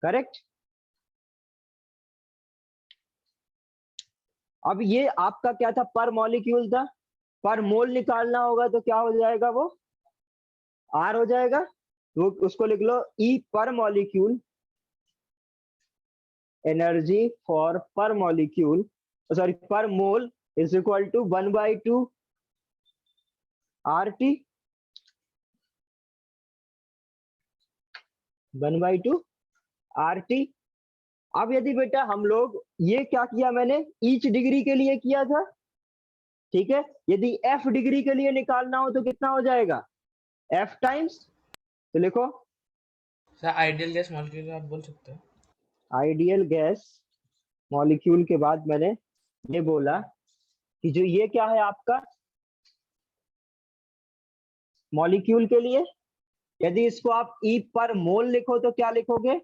correct. अब ये आपका क्या था, पर मॉलिक्यूल था, पर मोल निकालना होगा तो क्या हो जाएगा, वो R हो जाएगा, तो उसको लिख लो E per molecule, energy for per molecule, sorry per mole is equal to 1/2 RT, 1/2 RT। अब यदि बेटा हम लोग ये क्या किया, मैंने ईच डिग्री के लिए किया था, ठीक है, यदि F डिग्री के लिए निकालना हो तो कितना हो जाएगा, F टाइम्स, तो लिखो सर आइडियल गैस मॉलिक्यूल आप बोल सकते हो. आइडियल गैस मॉलिक्यूल के बाद मैंने ये बोला कि जो ये क्या है आपका मॉलिक्यूल के लिए, यदि इसको आप E पर मोल लिखो तो क्या लिखोगे,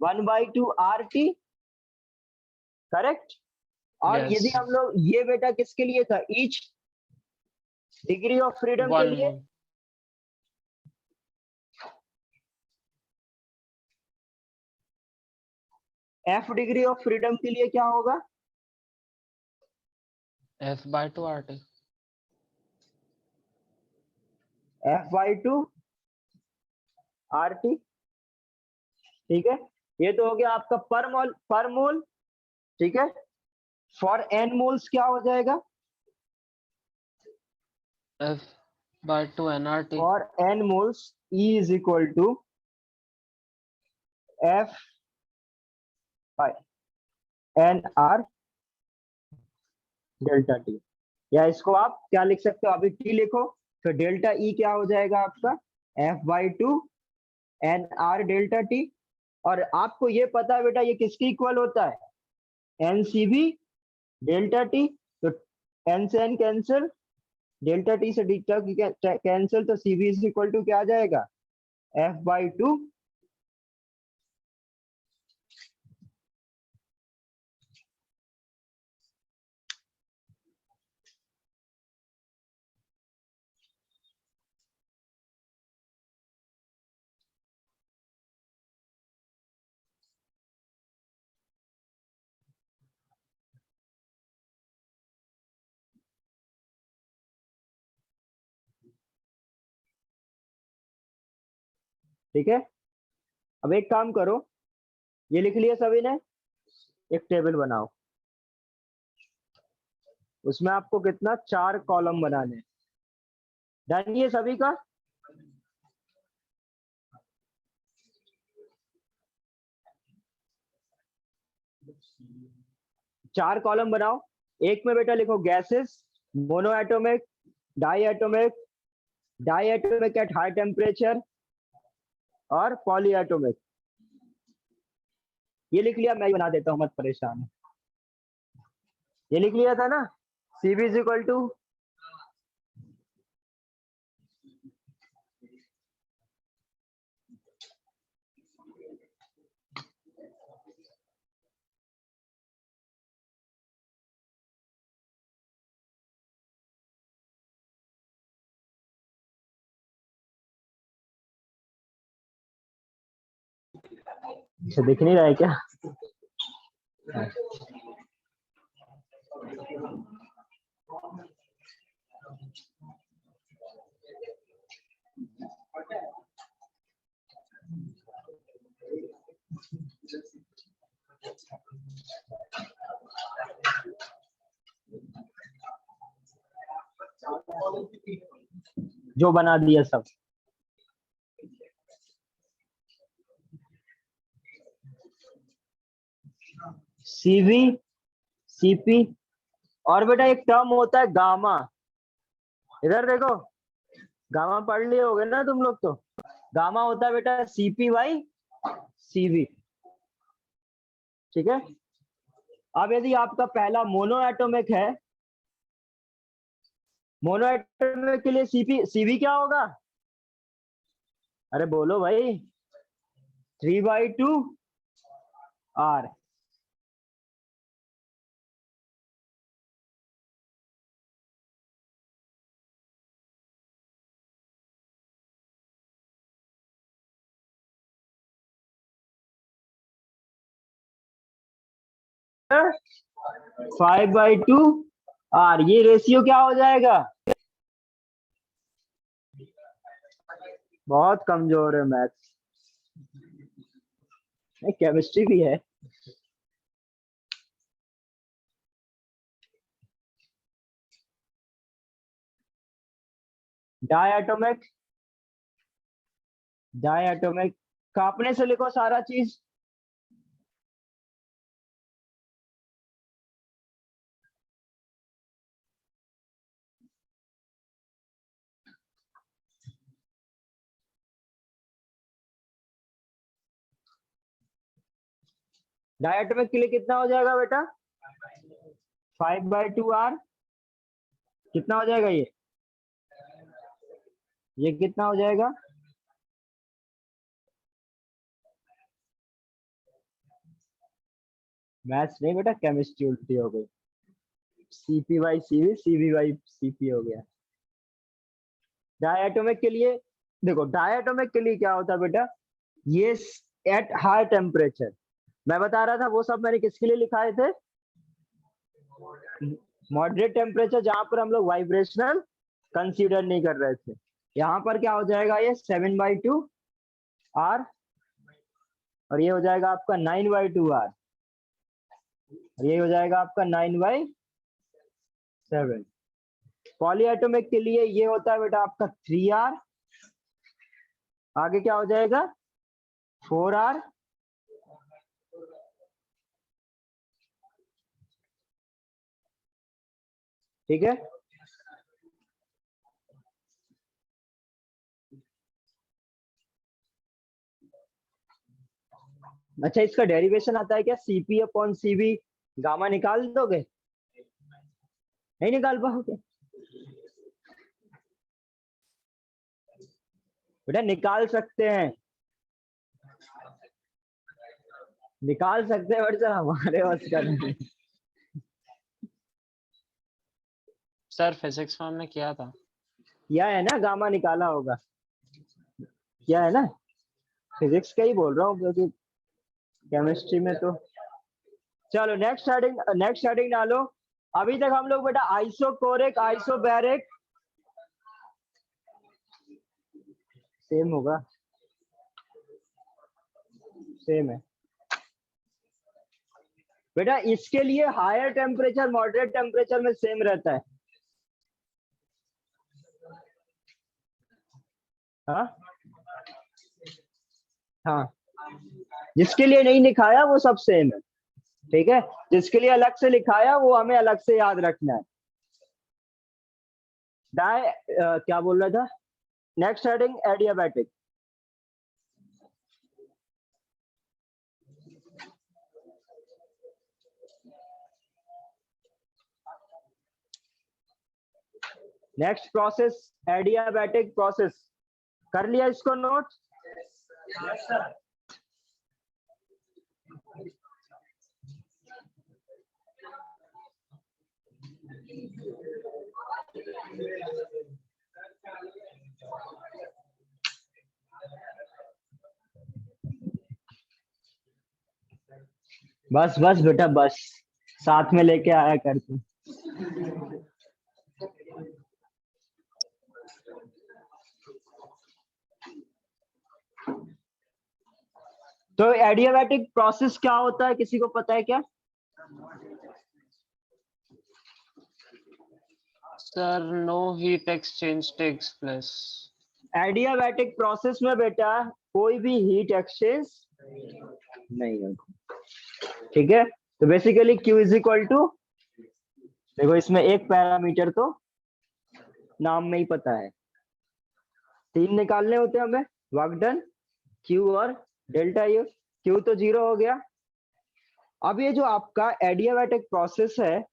1/2 RT, करेक्ट। और Yes. यदि हम लोग ये बेटा किसके लिए था, ईच डिग्री ऑफ फ्रीडम के 1 लिए, mole. F degree of freedom के लिए क्या होगा, F/2 RT. F/2 RT, ठीक है। ये तो हो गया आपका पर मोल, ठीक है। फॉर n मोल्स क्या हो जाएगा, F/2 nRT. For n moles E is equal to F by NR delta T, या इसको आप क्या लिख सकते हो, अभी T लिखो तो डेल्टा E क्या हो जाएगा आपका, F/2 NR डेल्टा T। और आपको ये पता है बेटा ये किसके इक्वल होता है, NCV डेल्टा T, तो N से N कैंसिल, डेल्टा T से डेल्टा कैंसिल, तो CV इज इक्वल टू क्या आ जाएगा, F/2 ठीक है। अब एक काम करो, ये लिख लिया सभी ने, एक टेबल बनाओ, उसमें आपको कितना 4 कॉलम बनाने हैं, डन ये सभी का, चार कॉलम बनाओ। एक में बेटा लिखो gases, mono atomic, di atomic at high temperature और पॉली एटोमिक। ये लिख लिया, मैं बना देता हूं, मत परेशान। ये लिख लिया था ना, CV इज इक्वल टू अच्छा दिख नहीं रहा है क्या? जो बना दिया सब। सीवी, सीपी, और बेटा एक टर्म होता है गामा। इधर देखो, गामा पढ़ लिए होगे ना तुम लोग तो। गामा होता है बेटा सीपी बाई सीवी। ठीक है। अब यदि आपका पहला मोनो एटॉमिक है, मोनो एटॉमिक के लिए सीपी सीवी क्या होगा? अरे बोलो भाई, 3/2 आर। फाइव बाई टू आर, ये रेशियो क्या हो जाएगा? बहुत कमजोर है मैथ्स, केमिस्ट्री भी है। डायटोमिक, डायटोमिक कापने से लिखो सारा चीज। डायटोमिक के लिए कितना हो जाएगा बेटा? 5/2 आर। कितना हो जाएगा ये कितना हो जाएगा? मैथ्स नहीं बेटा, केमिस्ट्री उल्टी हो गई। CP by CV, CV by CP हो गया। डायटोमिक के लिए देखो, डायटोमिक के लिए क्या होता है बेटा, ये एट हाई टेम्परेचर। मैं बता रहा था वो सब मैंने किसके लिए लिखाए थे? मॉडरेट टेम्परेचर, जहां पर हम लोग वाइब्रेशनल कंसीडर नहीं कर रहे थे। यहाँ पर क्या हो जाएगा, ये 7/2 आर, और ये हो जाएगा आपका 9/2 आर, और ये हो जाएगा आपका 9/7। पॉलीएटोमिक के लिए ये होता है बेटा आपका 3R, आगे क्या हो जाएगा 4R, ठीक है। अच्छा, इसका डेरिवेशन आता है क्या? सीपी अपॉन सीवी, गामा निकाल दोगे? नहीं निकाल पाओगे बेटा, निकाल सकते हैं, निकाल सकते हैं बट सर हमारे बस का नहीं। सर फिजिक्स में हमने किया था। किया है ना, गामा निकाला होगा, किया है ना। फिजिक्स का ही बोल रहा हूँ क्योंकि केमिस्ट्री में तो। चलो नेक्स्ट हेडिंग डालो। अभी तक हम लोग बेटा आइसोकोरिक, आइसोबैरिक, सेम होगा, सेम है बेटा। इसके लिए हायर टेम्परेचर मॉडरेट टेम्परेचर में सेम रहता है। हाँ हाँ, जिसके लिए नहीं लिखाया वो सब सेम है, ठीक है। जिसके लिए अलग से लिखाया वो हमें अलग से याद रखना है। क्या बोल रहा था? Next heading adiabatic. Next process adiabatic process. कर लिया इसको नोट? बस बस बेटा बस, साथ में लेके आया कर तू। तो एडियाबैटिक प्रोसेस क्या होता है, किसी को पता है क्या? Sir, no heat exchange takes place. Adiabatic process में बेटा कोई भी हीट एक्सचेंज नहीं होगा, ठीक है। तो basically Q is equal to, देखो इसमें एक पैरामीटर तो नाम में ही पता है, 3 निकालने होते हैं हमें, वर्क डन, Q और डेल्टा यू। Q तो 0 हो गया। अब ये जो आपका एडियाबैटिक प्रोसेस है,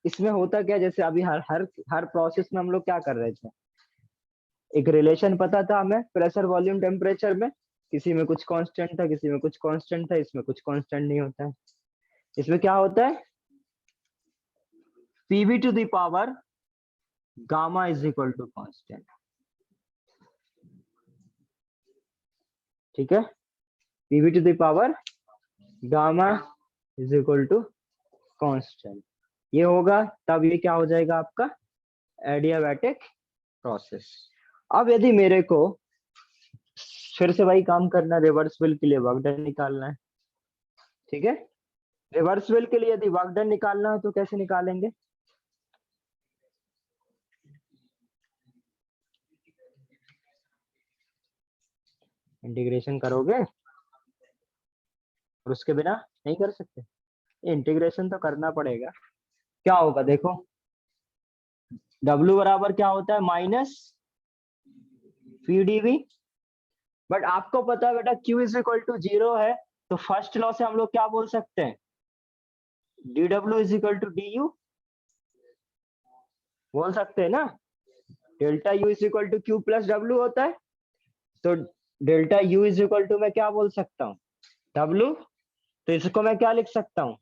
इसमें होता क्या, जैसे अभी हर हर हर प्रोसेस में हम लोग क्या कर रहे थे, एक रिलेशन पता था हमें प्रेशर वॉल्यूम टेम्परेचर में, किसी में कुछ कांस्टेंट था, किसी में कुछ कांस्टेंट था, इसमें कुछ कांस्टेंट नहीं होता है। इसमें क्या होता है, PV to the power gamma is equal to constant, ठीक है। PV to the power gamma is equal to constant, ये होगा तब ये क्या हो जाएगा आपका एडियाबैटिक प्रोसेस। अब यदि मेरे को फिर से वही काम करना, रिवर्सिबल के लिए वर्क डन निकालना है, ठीक है। रिवर्सिबल के लिए यदि वर्क डन निकालना है तो कैसे निकालेंगे, इंटीग्रेशन करोगे और उसके बिना नहीं कर सकते, इंटीग्रेशन तो करना पड़ेगा। क्या होगा देखो, W बराबर क्या होता है, माइनस PdV, बट आपको पता है बेटा Q इज इक्वल टू 0 है, तो फर्स्ट लॉ से हम लोग क्या बोल सकते हैं, dW is equal to du बोल सकते हैं ना। Delta U is equal to Q plus W होता है, तो delta U is equal to मैं क्या बोल सकता हूँ, W, तो इसको मैं क्या लिख सकता हूँ,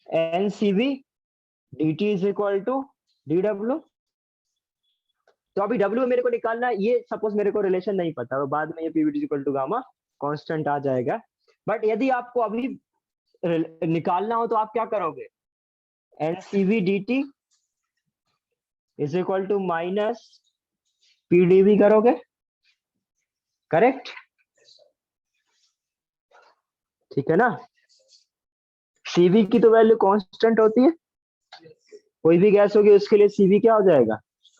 NCV dt is equal to dW। तो अभी W मेरे को निकालना है, ये सपोज मेरे को रिलेशन नहीं पता, तो बाद में ये PV equal to gamma constant आ जाएगा। बट यदि आपको अभी निकालना हो तो आप क्या करोगे, NCV dt is equal to minus PdV करोगे, करेक्ट, ठीक है ना। CV की तो वैल्यू कांस्टेंट होती है, कोई भी गैस होगी उसके लिए CV क्या हो जाएगा,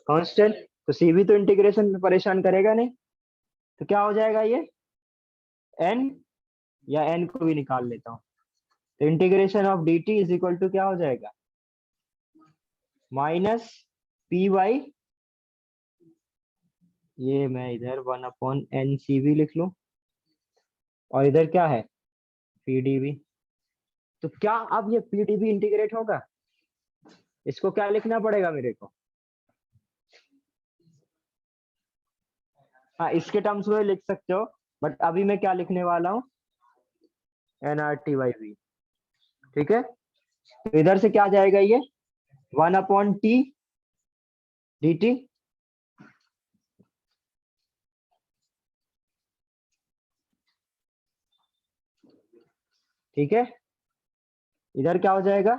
कांस्टेंट। तो CV तो इंटीग्रेशन में परेशान करेगा नहीं, तो क्या हो जाएगा ये N, या N को भी निकाल लेता हूँ, तो integration of dt is equal to क्या हो जाएगा, माइनस पी वाई, ये मैं इधर 1/NCV लिख लूं, और इधर क्या है PdV। तो क्या अब ये PdV इंटीग्रेट होगा, इसको क्या लिखना पड़ेगा मेरे को, हाँ इसके टर्म्स में लिख सकते हो, बट अभी मैं क्या लिखने वाला हूँ, nRT/V, ठीक है। तो इधर से क्या जाएगा ये 1/T dt, ठीक है। इधर क्या हो जाएगा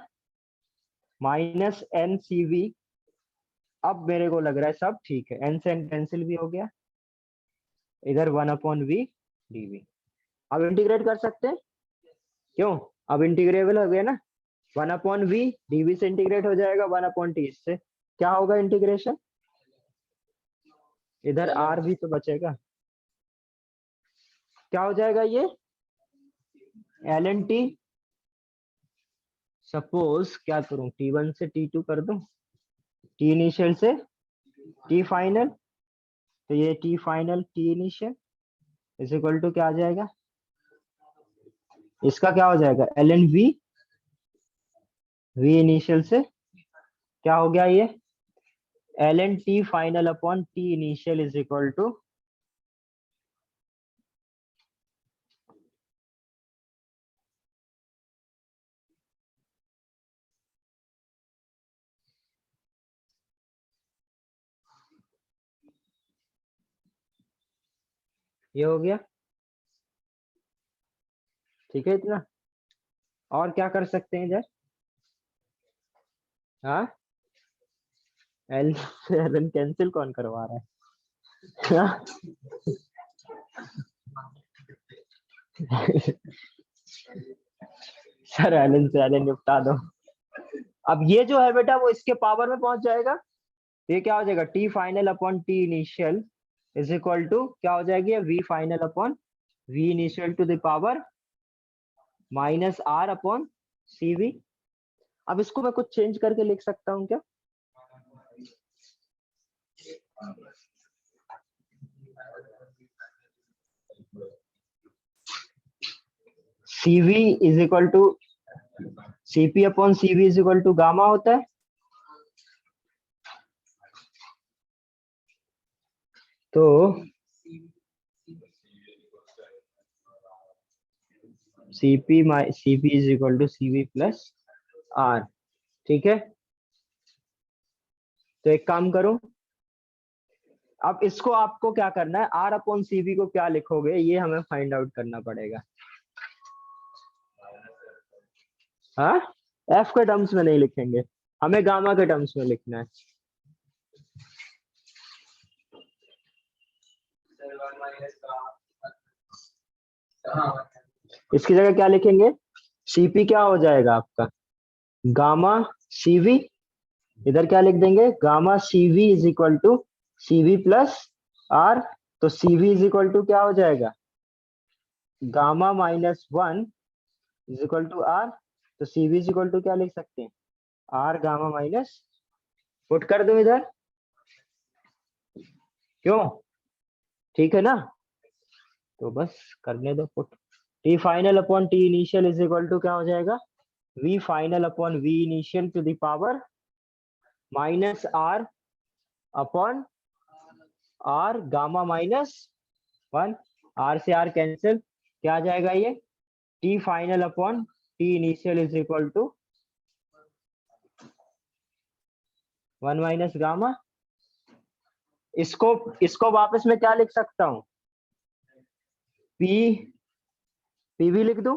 माइनस NCV, अब मेरे को लग रहा है सब ठीक है, N से N कैंसिल भी हो गया, इधर 1/V dV। अब इंटीग्रेट कर सकते हैं, क्यों, अब इंटीग्रेबल हो गया ना, 1/V dV से इंटीग्रेट हो जाएगा 1/T से, क्या होगा इंटीग्रेशन, इधर R भी तो बचेगा, क्या हो जाएगा ये ln T, सपोज क्या करूं T1 से T2 कर दूं, T इनिशियल से T फाइनल, तो ये T final T initial is equal to क्या आ जाएगा, इसका क्या हो जाएगा ln V, V इनिशियल से क्या हो गया ये ln T final upon T initial is equal to, ये हो गया। ठीक है इतना। और क्या कर सकते हैं इधर? हाँ, एल से एल कैंसिल कौन करवा रहा है? हाँ? सर एलन से एलन निपटा दो। अब ये जो है बेटा वो इसके पावर में पहुंच जाएगा। ये क्या हो जाएगा? T final upon T initial is equal to क्या हो जाएगी? V final upon V initial to the power minus R upon C V. अब इसको मैं कुछ चेंज करके लिख सकता हूँ क्या? CV is equal to CP upon CV is equal to gamma होता है। तो CP is equal to CV plus R। ठीक है, तो एक काम करो, अब इसको आपको क्या करना है, R अपॉन CV को क्या लिखोगे ये हमें फाइंड आउट करना पड़ेगा। हाँ, F के टर्म्स में नहीं लिखेंगे, हमें गामा के टर्म्स में लिखना है। इसकी जगह क्या लिखेंगे? CP क्या हो जाएगा आपका? Gamma CV। इधर क्या लिख देंगे? Gamma CV is equal to CV plus R। तो CV इज इक्वल टू क्या हो जाएगा? Gamma minus 1 is equal to R। तो CV इज इक्वल टू क्या लिख सकते हैं? R गामा माइनस, पुट कर दो इधर, क्यों? ठीक है ना, तो बस करने दो put. T final upon T initial is equal to क्या हो जाएगा? V final upon V initial to the power minus R upon R gamma minus 1। R से R कैंसिल, क्या आ जाएगा ये? T final upon T initial is equal to 1 minus gamma. इसको वापस में क्या लिख सकता हूँ? PV लिख दो।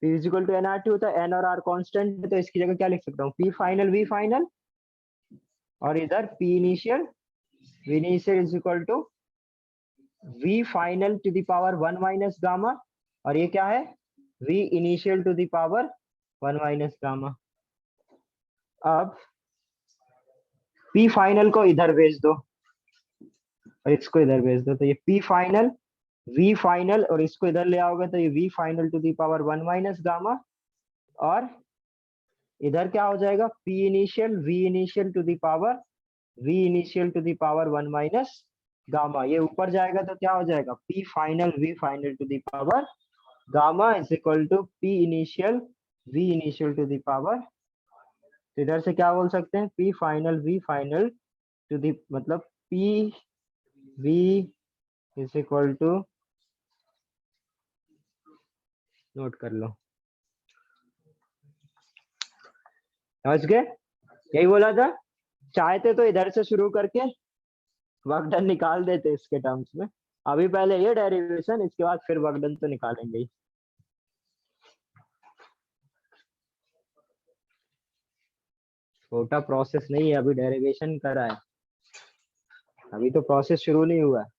P is equal to NRT होता है, N और R कांस्टेंट है, तो इसकी जगह क्या लिख सकता हूँ? P फाइनल V फाइनल, और इधर P initial V initial is equal to V final to the power 1 minus gamma, और ये क्या है? V initial to the power 1 minus gamma. अब P फाइनल को इधर भेज दो और इसको इधर भेज दो, तो ये P फाइनल V फाइनल, और इसको इधर ले आओगे तो ये V final to the power 1 minus gamma, और इधर क्या हो जाएगा? P initial V initial to the power V initial to the power 1 minus gamma. ये ऊपर जाएगा तो क्या हो जाएगा? P final V final to the power gamma is equal to P initial V initial to the power. तो इधर से क्या बोल सकते हैं? P final V final to the, मतलब P V is equal to, note कर लो, समझ गए? यही बोला था, चाहते तो इधर से शुरू करके वर्क डन निकाल देते इसके टर्म्स में। अभी पहले ये डेरिवेशन, इसके बाद फिर वर्क डन तो निकालेंगे ही। छोटा प्रोसेस नहीं है, अभी डेरिवेशन करा है, अभी तो प्रोसेस शुरू नहीं हुआ है।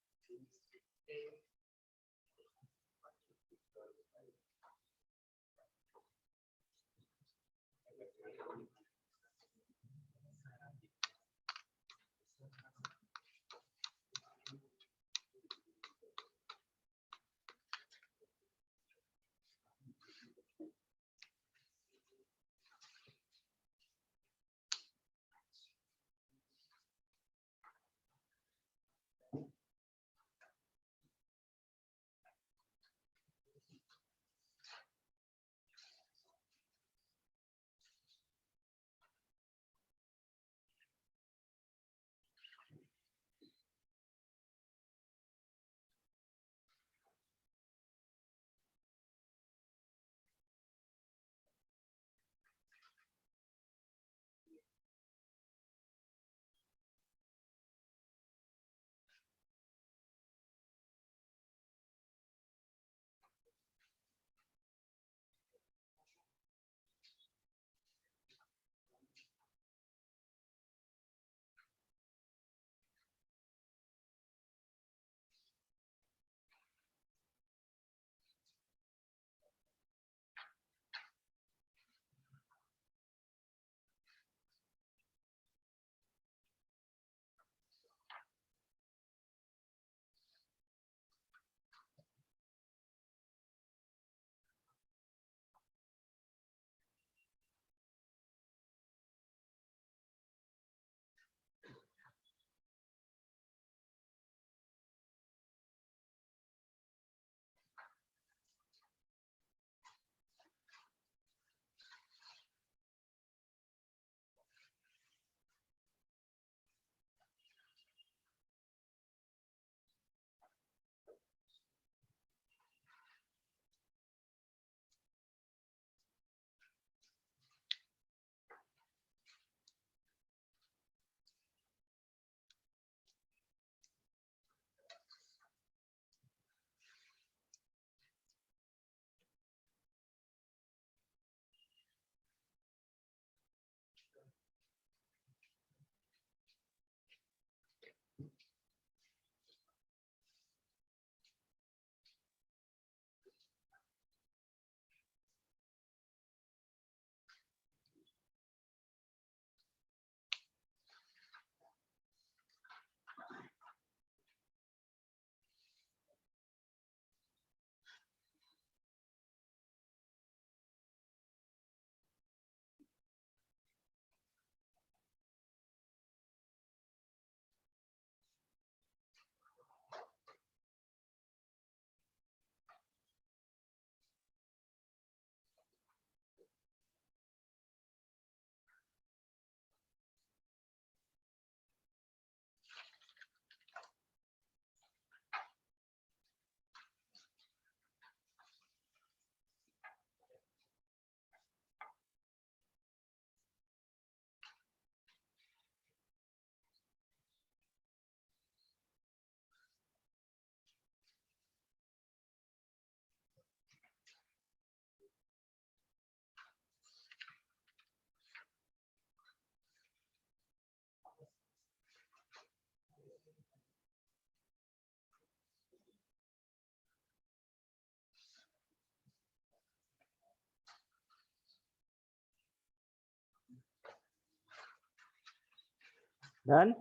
डन,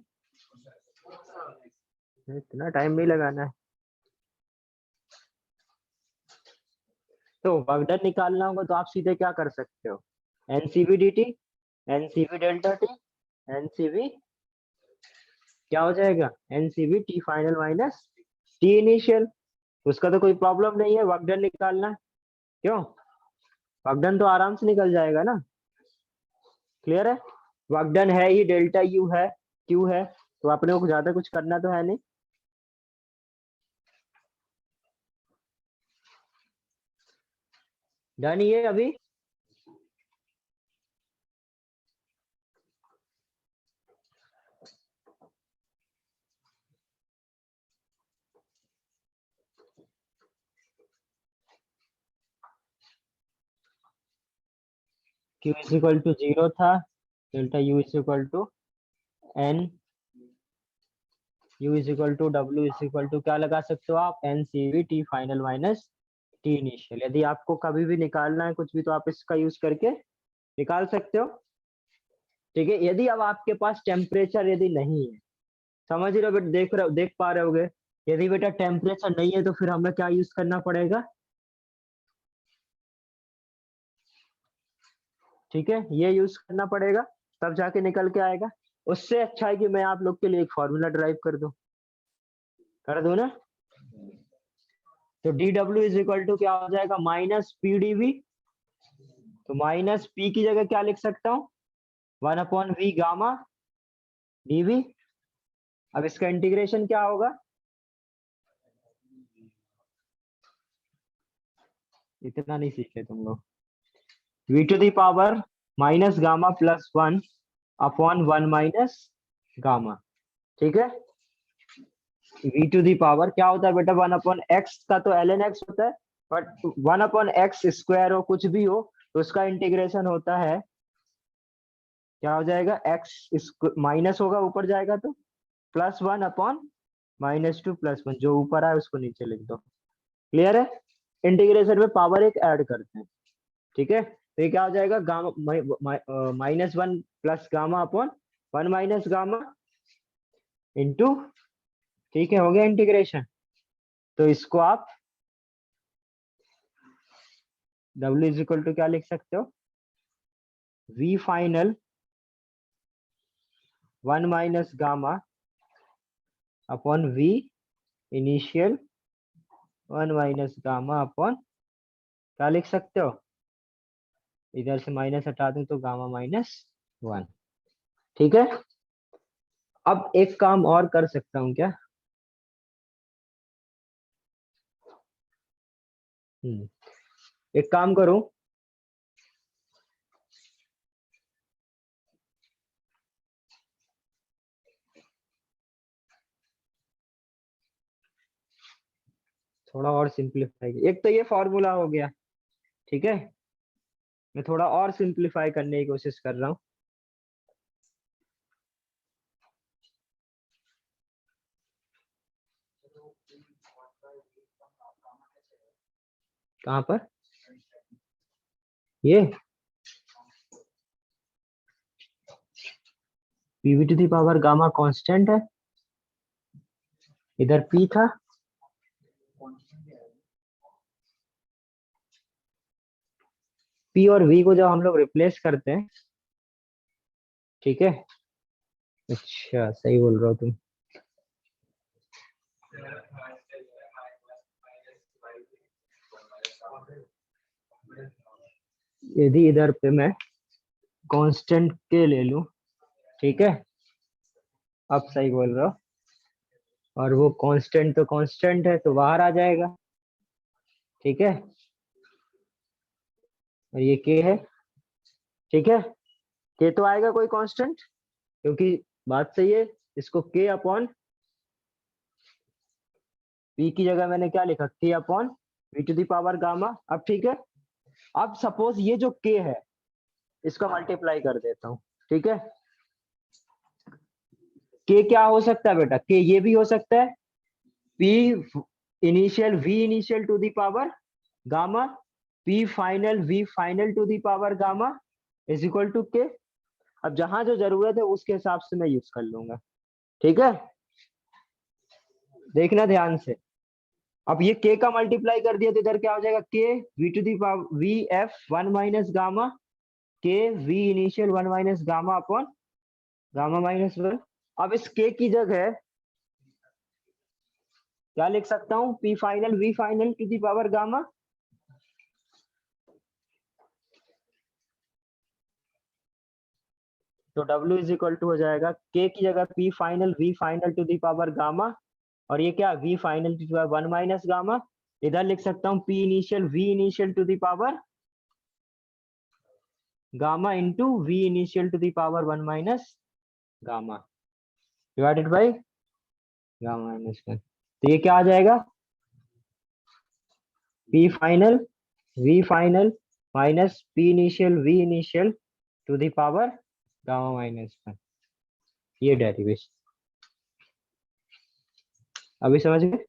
इतना टाइम नहीं लगाना है। तो वर्क डन निकालना होगा तो आप सीधे क्या कर सकते हो, NCV dt, NCV delta T, NCV क्या हो जाएगा, NCV T final minus T initial. उसका तो कोई प्रॉब्लम नहीं है वर्क डन निकालना, क्यों, वर्क डन तो आराम से निकल जाएगा ना। क्लियर है, वर्क डन है ही डेल्टा यू है क्यू है, तो अपने को ज्यादा कुछ करना तो है नहीं। डन ये अभी Q इज इक्वल टू 0 था, delta U is equal to N, U is equal to W is equal to क्या लगा सकते हो आप, NCV T final minus T initial. यदि आपको कभी भी निकालना है कुछ भी तो आप इसका यूज करके निकाल सकते हो। ठीक है, यदि अब आपके पास टेम्परेचर यदि नहीं है, समझ रहे हो बेटा, देख पा रहे होगे, यदि बेटा टेम्परेचर नहीं है तो फिर हमें क्या यूज करना पड़ेगा, ठीक है, ये यूज करना पड़ेगा तब जाके निकल के आएगा। उससे अच्छा है कि मैं आप लोग के लिए एक फॉर्मूला ड्राइव कर दूं ना। तो dw इज इक्वल टू क्या हो जाएगा, माइनस पी डीवी, तो माइनस पी की जगह क्या लिख सकता हूँ, 1/v गामा डीवी। अब इसका इंटीग्रेशन क्या होगा, इतना नहीं सीखे तुम लोग, v to the power minus gamma plus 1/1 minus gamma. ठीक है, v टू दी पावर क्या होता है बेटा, 1/x का तो ln x होता है, बट 1/x स्क्वायर हो कुछ भी हो तो उसका इंटीग्रेशन होता है, क्या हो जाएगा, x माइनस होगा ऊपर जाएगा तो प्लस 1/-2 प्लस 1, जो ऊपर आए उसको नीचे लिख दो। क्लियर है, इंटीग्रेशन में पावर एक ऐड करते हैं। ठीक है, तो ये क्या हो जाएगा, gamma -1 plus gamma upon 1 minus gamma into, ठीक है, हो गया इंटीग्रेशन। तो इसको आप W इज इक्वल टू क्या लिख सकते हो, V final 1 minus gamma upon V initial 1 minus gamma upon क्या लिख सकते हो, इधर से माइनस हटा दूं तो गामा -1। ठीक है, अब एक काम और कर सकता हूं क्या, एक काम करूं, थोड़ा और सिंप्लीफाई, एक तो ये फॉर्मूला हो गया, ठीक है, मैं थोड़ा और सिंप्लीफाई करने की कोशिश कर रहा हूं। कहां पर, ये PV to the power gamma constant है, इधर पी था, पी और वी को जब हम लोग रिप्लेस करते हैं, ठीक है, अच्छा सही बोल रहे हो तुम, यदि इधर पे मैं कांस्टेंट के ले लूं, ठीक है, अब सही बोल रहे हो, और वो कांस्टेंट तो कांस्टेंट है तो बाहर आ जाएगा, ठीक है, और ये के है, ठीक है, के तो आएगा कोई कांस्टेंट, क्योंकि बात सही है, इसको के अपॉन पी की जगह मैंने क्या लिखा, K upon V to the power gamma. अब ठीक है, अब सपोज ये जो के है इसका मल्टीप्लाई कर देता हूं, ठीक है, के क्या हो सकता है बेटा, के ये भी हो सकता है, P initial V initial to the power gamma, P final V final to the power gamma is equal to K. अब जहां जो जरूरत है उसके हिसाब से मैं यूज कर लूंगा। ठीक है, देखना ध्यान से। अब ये k का मल्टीप्लाई कर दिया तो इधर क्या हो जाएगा, k v to the power v f 1 minus gamma k v initial 1 minus gamma upon gamma minus 1। अब इस k की जगह क्या लिख सकता हूँ, p final v final to the power gamma. तो w इज इक्वल टू हो जाएगा k की जगह p final v final to the power gamma, और ये क्या v final to the power 1 minus gamma. इधर लिख सकता हूँ p initial v initial to the power gamma into v initial to the power 1 minus gamma divided by gamma minus 1। तो ये क्या आ जाएगा, p final v final minus p initial v initial to the power gamma minus 1। ये derivation अभी समझ गए।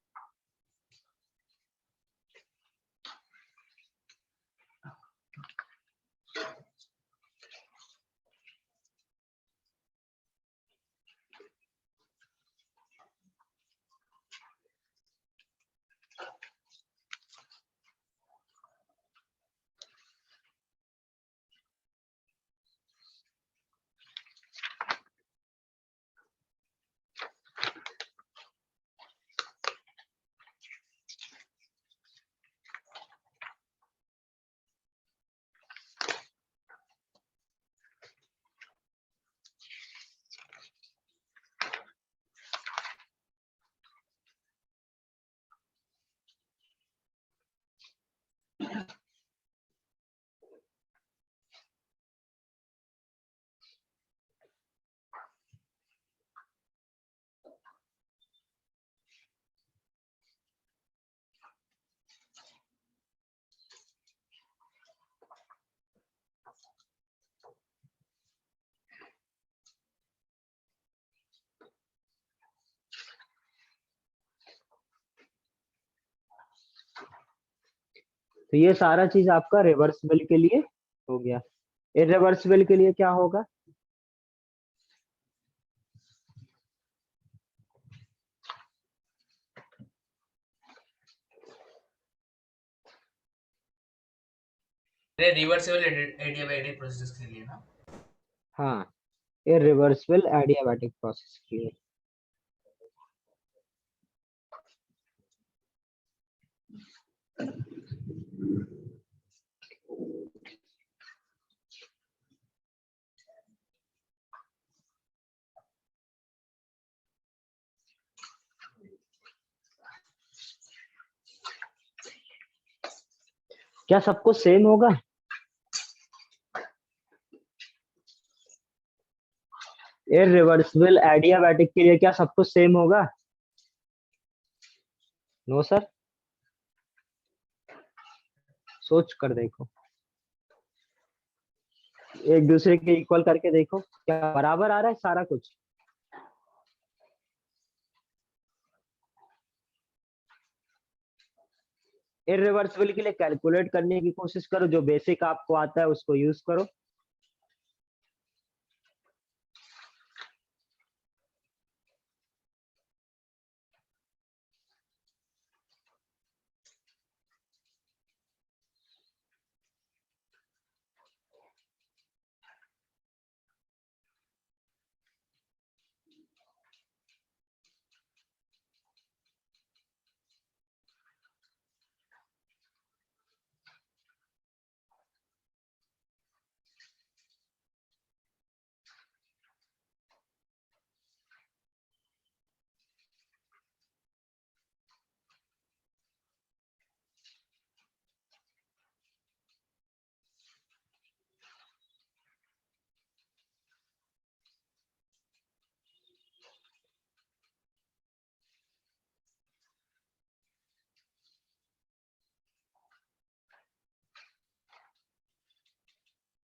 तो ये सारा चीज आपका रिवर्सिबल के लिए हो गया। इरिवर्सिबल के लिए क्या होगा, रिवर्सिबल एडियाबैटिक प्रोसेस के लिए ना। हाँ इरिवर्सिबल एडियाबैटिक प्रोसेस के लिए। क्या सबको सेम होगा, इरिवर्सिबल एडियाबैटिक के लिए क्या सबको सेम होगा, नो सर, सोच कर देखो, एक दूसरे के इक्वल करके देखो क्या बराबर आ रहा है सारा कुछ। इरिवर्सिबल के लिए कैलकुलेट करने की कोशिश करो, जो बेसिक आपको आता है उसको यूज करो।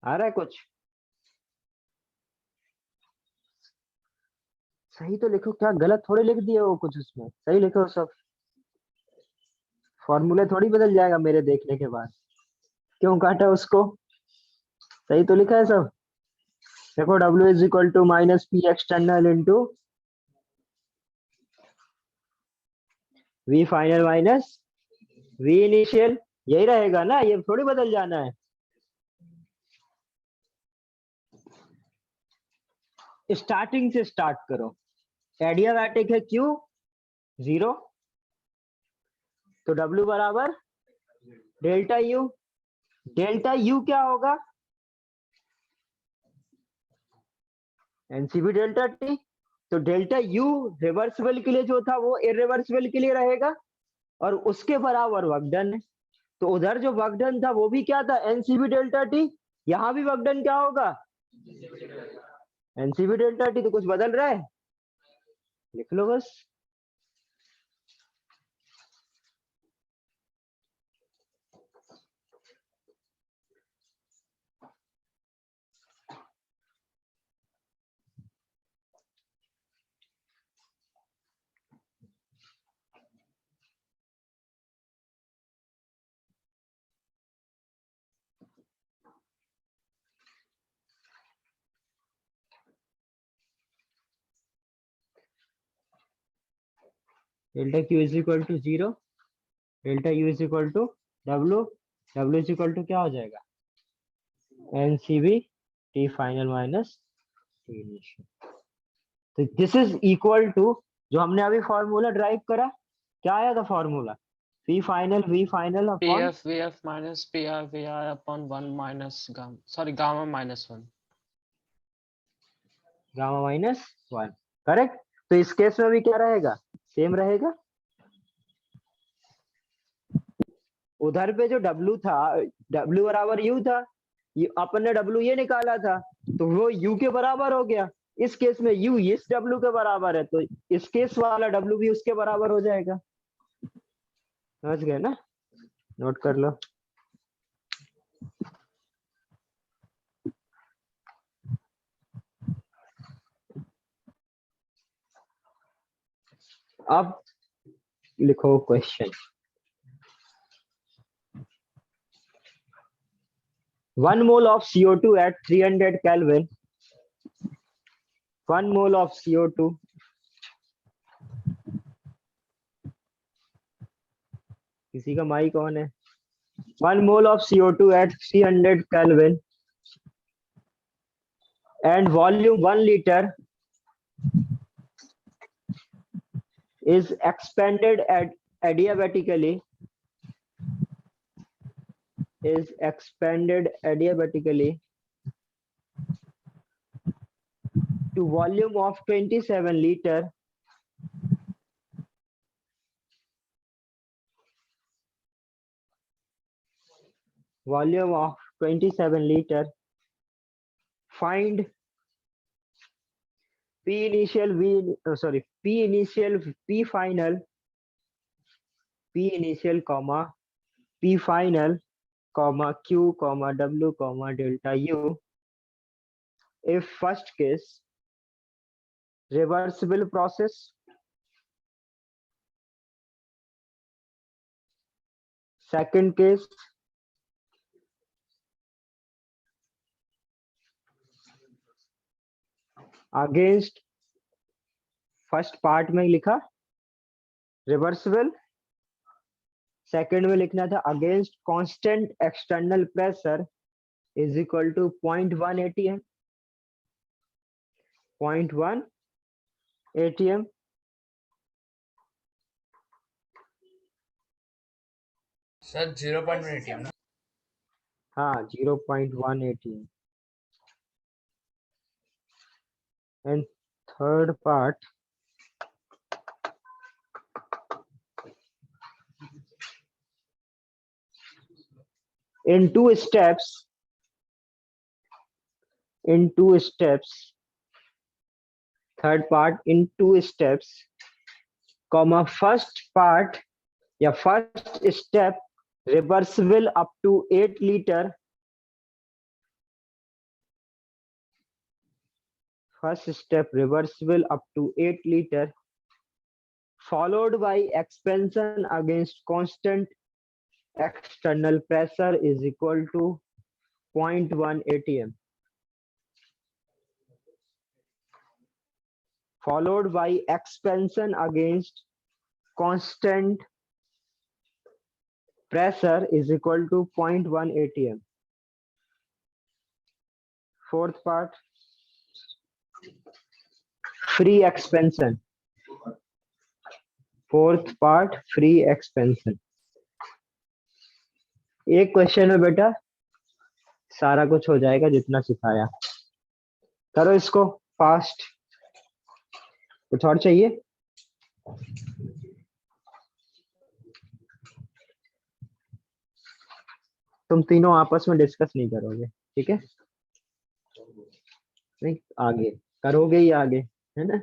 आ रहा है कुछ, सही तो लिखो, क्या गलत थोड़ी लिख दिए हो कुछ, उसमें सही लिखो सब, फॉर्मूले थोड़ी बदल जाएगा मेरे देखने के बाद। क्यों काटा उसको, सही तो लिखा है सब। देखो W is equal to minus P external into V final minus V initial, यही रहेगा ना, ये थोड़ी बदल जाना है। स्टार्टिंग से स्टार्ट करो, एडियाबैटिक है Q 0, तो W बराबर डेल्टा U। डेल्टा U क्या होगा? NCV delta T। तो डेल्टा U रिवर्सिबल के लिए जो था वो इरिवर्सिबल के लिए रहेगा, और उसके बराबर वर्क डन है। तो उधर जो वर्क डन था वो भी क्या था? NCV delta T। यहाँ भी वर्क डन क्या होगा? NCV delta T। तो कुछ बदल रहा है? लिख लो बस। Delta Q is equal to 0, delta U is equal to W, W is equal to क्या हो जाएगा? NCV T final minus T initial. तो दिस इज इक्वल टू जो हमने अभी फॉर्मूला ड्राइव करा, क्या आया था formula? P final V final upon PF minus PR VI upon 1 minus gamma, sorry, gamma minus 1. Gamma minus 1। Correct. तो इस केस में भी क्या रहेगा? सेम रहेगा। उधर पे जो W था, W बराबर U था, अपन ने W ये निकाला था, तो वो U के बराबर हो गया। इस केस में U इस W के बराबर है, तो इस केस वाला W भी उसके बराबर हो जाएगा। समझ गए ना? नोट कर लो। अब लिखो question. 1 mole of CO2 at 300 Kelvin, 1 mole of CO2 किसी का माइक ऑन है। 1 mole of CO2 at 300 Kelvin and volume 1 liter is expanded adiabatically to volume of 27 liter find P initial P final comma P final comma Q comma W comma delta U if first case reversible process, second case against first part में लिखा reversible, second में लिखना था against constant external pressure is equal to 0.1 ATM, 0.1 ATM। Sir 0.1 ATM ना? हाँ 0.1 ATM। And third part in two steps, third part in 2 steps, comma first part या first step reversible up to 8 liter, first step reversible up to 8 liter followed by expansion against constant external pressure is equal to 0.1 ATM। followed by expansion against constant pressure is equal to 0.1 atm. Fourth part, free expansion. Fourth part free expansion. एक question में बेटा सारा कुछ हो जाएगा जितना सिखाया। करो इसको फास्ट। कुछ और चाहिए? तुम तीनों आपस में डिस्कस नहीं करोगे, ठीक है? नहीं, आगे करोगे ही आगे, है ना?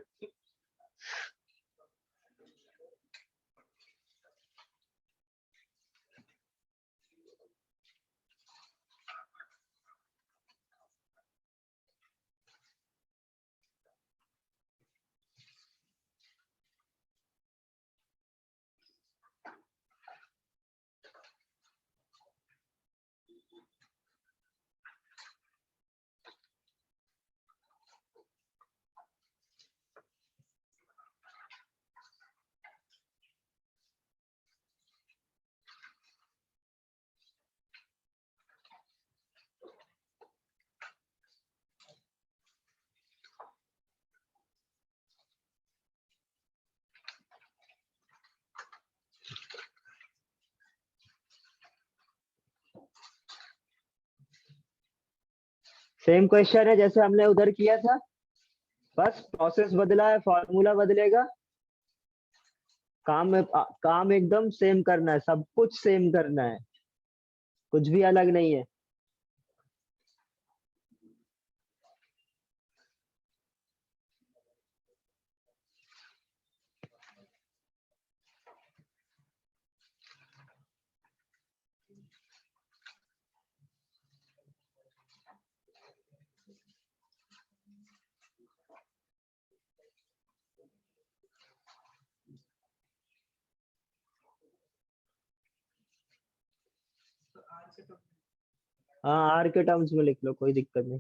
सेम क्वेश्चन है जैसे हमने उधर किया था, बस प्रोसेस बदला है, फॉर्मूला बदलेगा। काम एकदम सेम करना है, सब कुछ सेम करना है, कुछ भी अलग नहीं है। हाँ, आर के टर्म्स में लिख लो, कोई दिक्कत नहीं।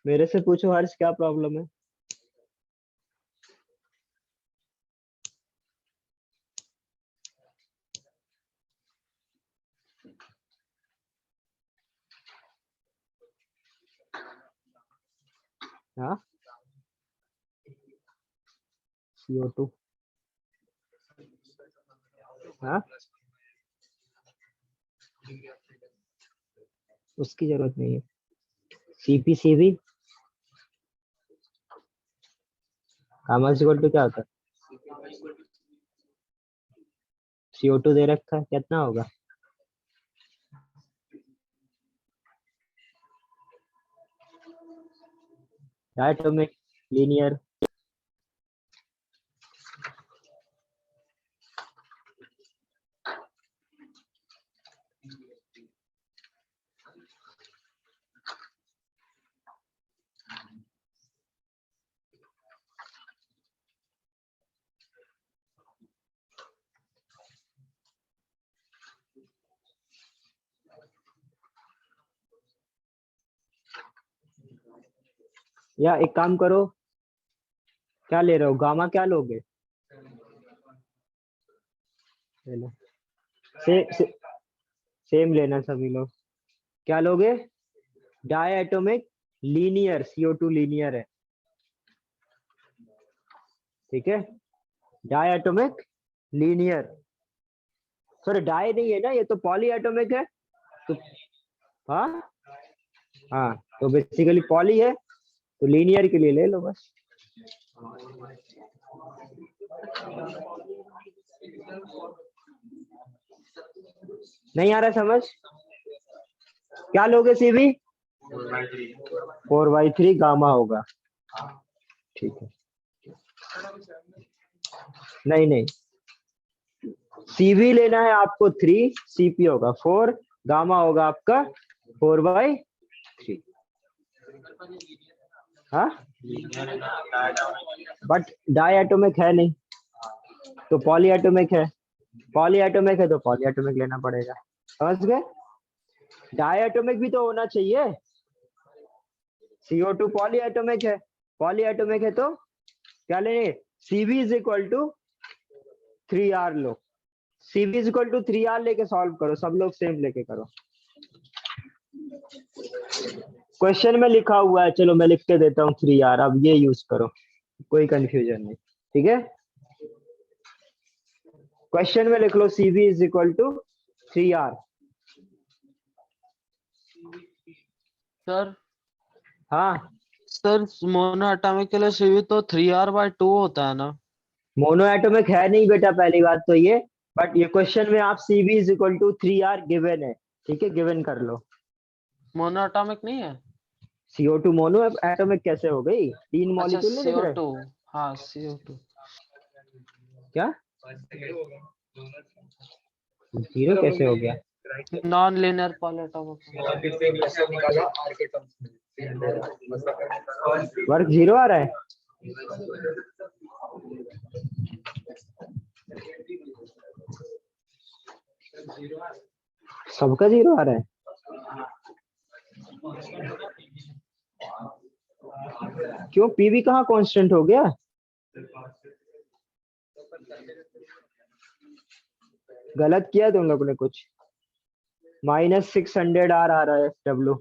मेरे से पूछो हर्ष, क्या प्रॉब्लम है? हाँ, CO2। हाँ, उसकी जरूरत नहीं है। CPCV गामा इक्वल टू क्या होता है? CO2 दे रखा है, कितना होगा? Diatomic, linear. या एक काम करो, क्या ले रहे हो? गामा क्या लोगे? ले लो। सेम लेना सभी लोग। क्या लोगे? डायटोमिक लीनियर, CO2 लीनियर है, ठीक है? डायटोमिक लीनियर, सॉरी डाई नहीं है ना, ये तो पॉली एटोमिक है। तो हाँ हाँ, तो बेसिकली पॉली है, तो लीनियर के लिए ले लो बस। नहीं आ रहा समझ? क्या लोगे CV? 4/3 गामा होगा, ठीक है? नहीं नहीं, CV लेना है आपको 3, CP होगा 4, गामा होगा आपका 4/3। हाँ बट डायटोमिक है नहीं, तो पॉलीएटोमिक है। पॉलीएटोमिक है तो पॉलीएटोमिक लेना पड़ेगा, समझ गए? डायटोमिक भी तो होना चाहिए। CO2 पॉलीएटोमिक है, पॉलीएटोमिक है तो क्या लेंगे? CV is equal to 3R लो, CV is equal to 3R लेके सॉल्व करो, सब लोग सेम लेके करो। क्वेश्चन में लिखा हुआ है, चलो मैं लिख के देता हूँ 3R, अब ये यूज करो, कोई कंफ्यूजन नहीं, ठीक है? क्वेश्चन में लिख लो CV is equal to 3R। Sir हाँ सर मोनो एटॉमिक के लिए CV तो 3R/2 होता है ना? मोनो एटोमिक है नहीं बेटा, पहली बात तो ये, बट ये क्वेश्चन में आप CV is equal to 3R given है, ठीक है? गिवन कर लो। मोनो एटॉमिक नहीं है? CO2 मोनो एटोमिक कैसे हो गई? 3 अच्छा मॉलिक्यूल नहीं दिख रहे CO2, हाँ CO2। क्या? जीरो कैसे हो गया? Non linear polyatomic. Work zero आ रहा है? सबका जीरो आ रहा है? क्यों? PV कहाँ कांस्टेंट हो गया? गलत किया तुम लोग ने कुछ। -600R आ रहा है W।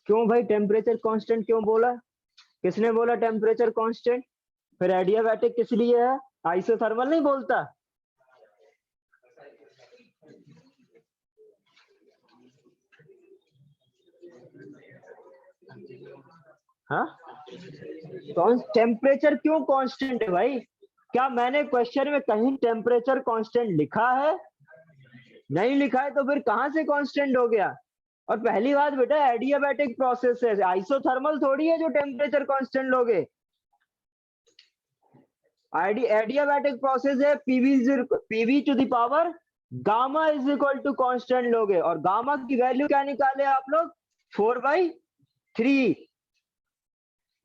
क्यों भाई टेम्परेचर कांस्टेंट क्यों बोला? किसने बोला टेम्परेचर कांस्टेंट? फिर एडियाबैटिक किस लिए है? आइसोथर्मल नहीं बोलता? हाँ कौन टेम्परेचर क्यों कांस्टेंट है भाई? क्या मैंने क्वेश्चन में कहीं टेम्परेचर कांस्टेंट लिखा है? नहीं लिखा है तो फिर कहां से कांस्टेंट हो गया? और पहली बात बेटा, एडियाबैटिक प्रोसेस है, आइसोथर्मल थोड़ी है जो टेम्परेचर कांस्टेंट लोगे। एडियाबैटिक प्रोसेस है, PV to the power gamma is equal to constant लोगे, और गामा की वैल्यू क्या निकाले आप लोग? 4/3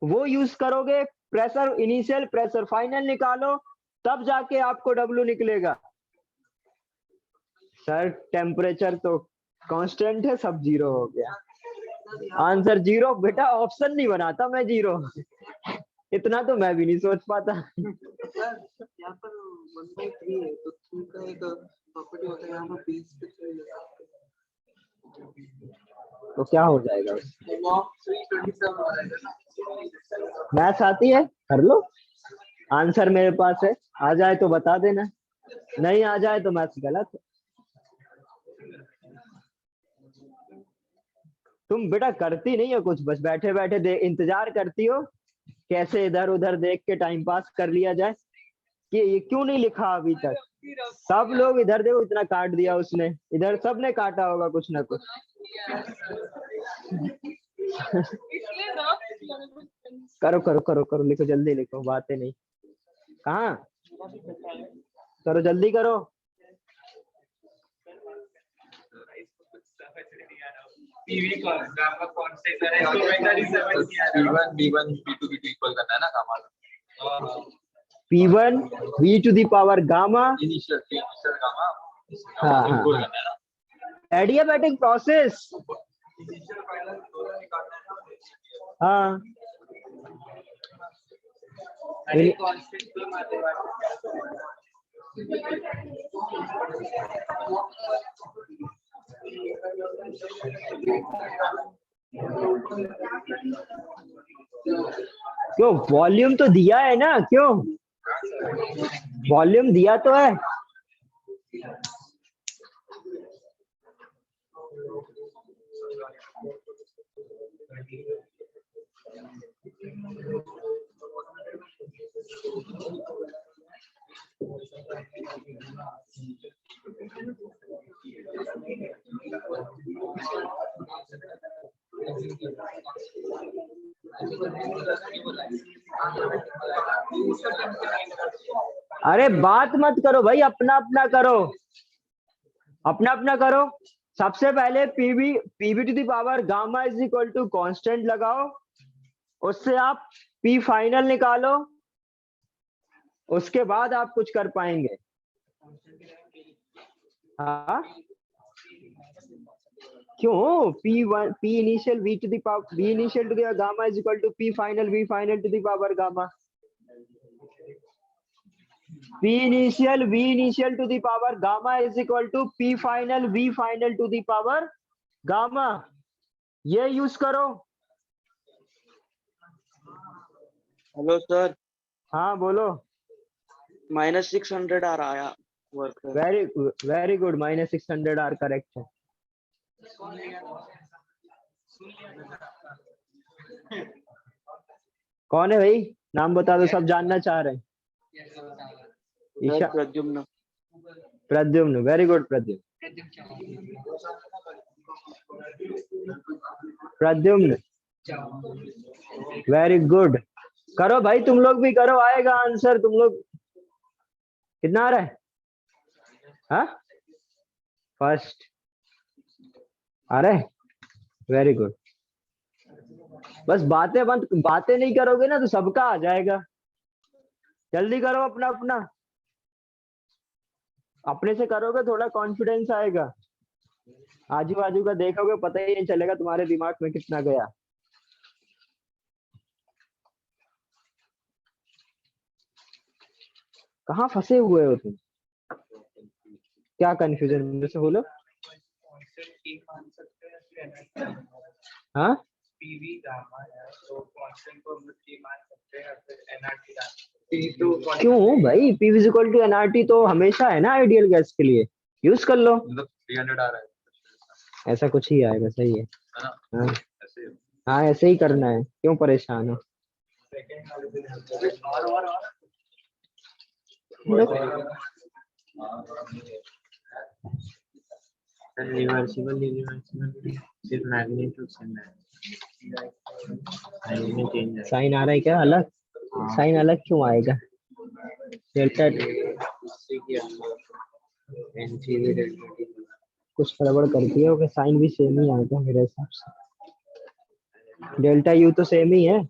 वो यूज करोगे। प्रेशर इनिशियल, प्रेशर फाइनल निकालो, तब जाके आपको W निकलेगा। सर टेम्परेचर तो कांस्टेंट है, सब जीरो हो गया। आंसर जीरो बेटा, ऑप्शन नहीं बनाता मैं जीरो। इतना तो मैं भी नहीं सोच पाता। यहाँ पर 1/3 है तो 3 का एक प्रॉपर्टी होता है, यहाँ पर 20 पे चले जाता है। तो क्या हो जाएगा उसमें? 327 आ जाएगा ना। मैथ्स आती है, कर लो। आंसर मेरे पास है, आ जाए तो बता देना, नहीं आ जाए तो मैथ्स गलत है। तुम बेटा करती नहीं हो कुछ, बस बैठे बैठे इंतजार करती हो कैसे इधर उधर देख के टाइम पास कर लिया जाए कि ये क्यों नहीं लिखा अभी तक। सब लोग इधर देखो, इतना काट दिया उसने, इधर सब ने काटा होगा कुछ ना कुछ। इसलिए रफ करो करो करो करो, लिखो जल्दी लिखो, बातें नहीं। कहाँ? करो जल्दी करो। पीवी का गामा कांस्टेंट है, तो बेटा रिजल्ट किया है। P1 B1 B2 B2 equal करना है ना गामा का। P1 V to the power gamma, initial gamma हाँ इक्वल हाँ, करना है ना। Adiabatic process. इनिशियल फाइनल दोनों निकालना है ना। हाँ अरे कांस्टेंट की बातें क्यों? वॉल्यूम तो दिया है ना, क्यों? वॉल्यूम दिया तो है। अरे बात मत करो भाई, अपना अपना करो, अपना अपना करो। सबसे पहले PV to the power gamma is equal to constant लगाओ, उससे आप पी फाइनल निकालो, उसके बाद आप कुछ कर पाएंगे। हाँ क्यों? P initial V to the power V initial to the gamma is equal to P final V final to the power gamma. P initial to the power gamma is equal to P final V final to the power gamma, ये use करो। Hello sir, हाँ बोलो। -600 आ रहा है work. Very good, -600 R correct है। कौन है भाई? नाम बता दो, सब जानना चाह रहे हैं। Isha Pradyumn. Pradyumn, very good Pradyumn. Pradyumn very good. करो भाई, तुम लोग भी करो, आएगा आंसर। तुम लोग कितना आ रहा है? हाँ फर्स्ट आ रहा है, वेरी गुड। बस बातें नहीं करोगे ना तो सबका आ जाएगा। जल्दी करो, अपना अपना अपने से करोगे थोड़ा कॉन्फिडेंस आएगा। आजू बाजू का देखोगे पता ही नहीं चलेगा तुम्हारे दिमाग में कितना गया। कहाँ फंसे हुए हो तुम? क्या कंफ्यूजन में से बोलो। हाँ पीवी गामा है तो कांस्टेंट को हम लोग के मान सकते हैं, फिर एनआरटी डाल। क्यों भाई? P is equal to NRT तो हमेशा है ना आइडियल गैस के लिए, यूज कर लो। 300 आ रहा है ऐसा कुछ ही आएगा, सही है। ना? हाँ ऐसे हाँ ऐसे ही करना है, क्यों परेशान हो? रिवर्सिबल इरिवर्सिबल सिर्फ मैग्नीट्यूड से है, साइन में चेंज है। साइन आ रहा है क्या अलग? साइन अलग क्यों आएगा? डेल्टा इससे क्या एनसीवी डेल्टा टी कुछ गड़बड़ कर दिया होगा, साइन भी सेम ही आएगा मेरे हिसाब से। डेल्टा यू तो सेम ही है।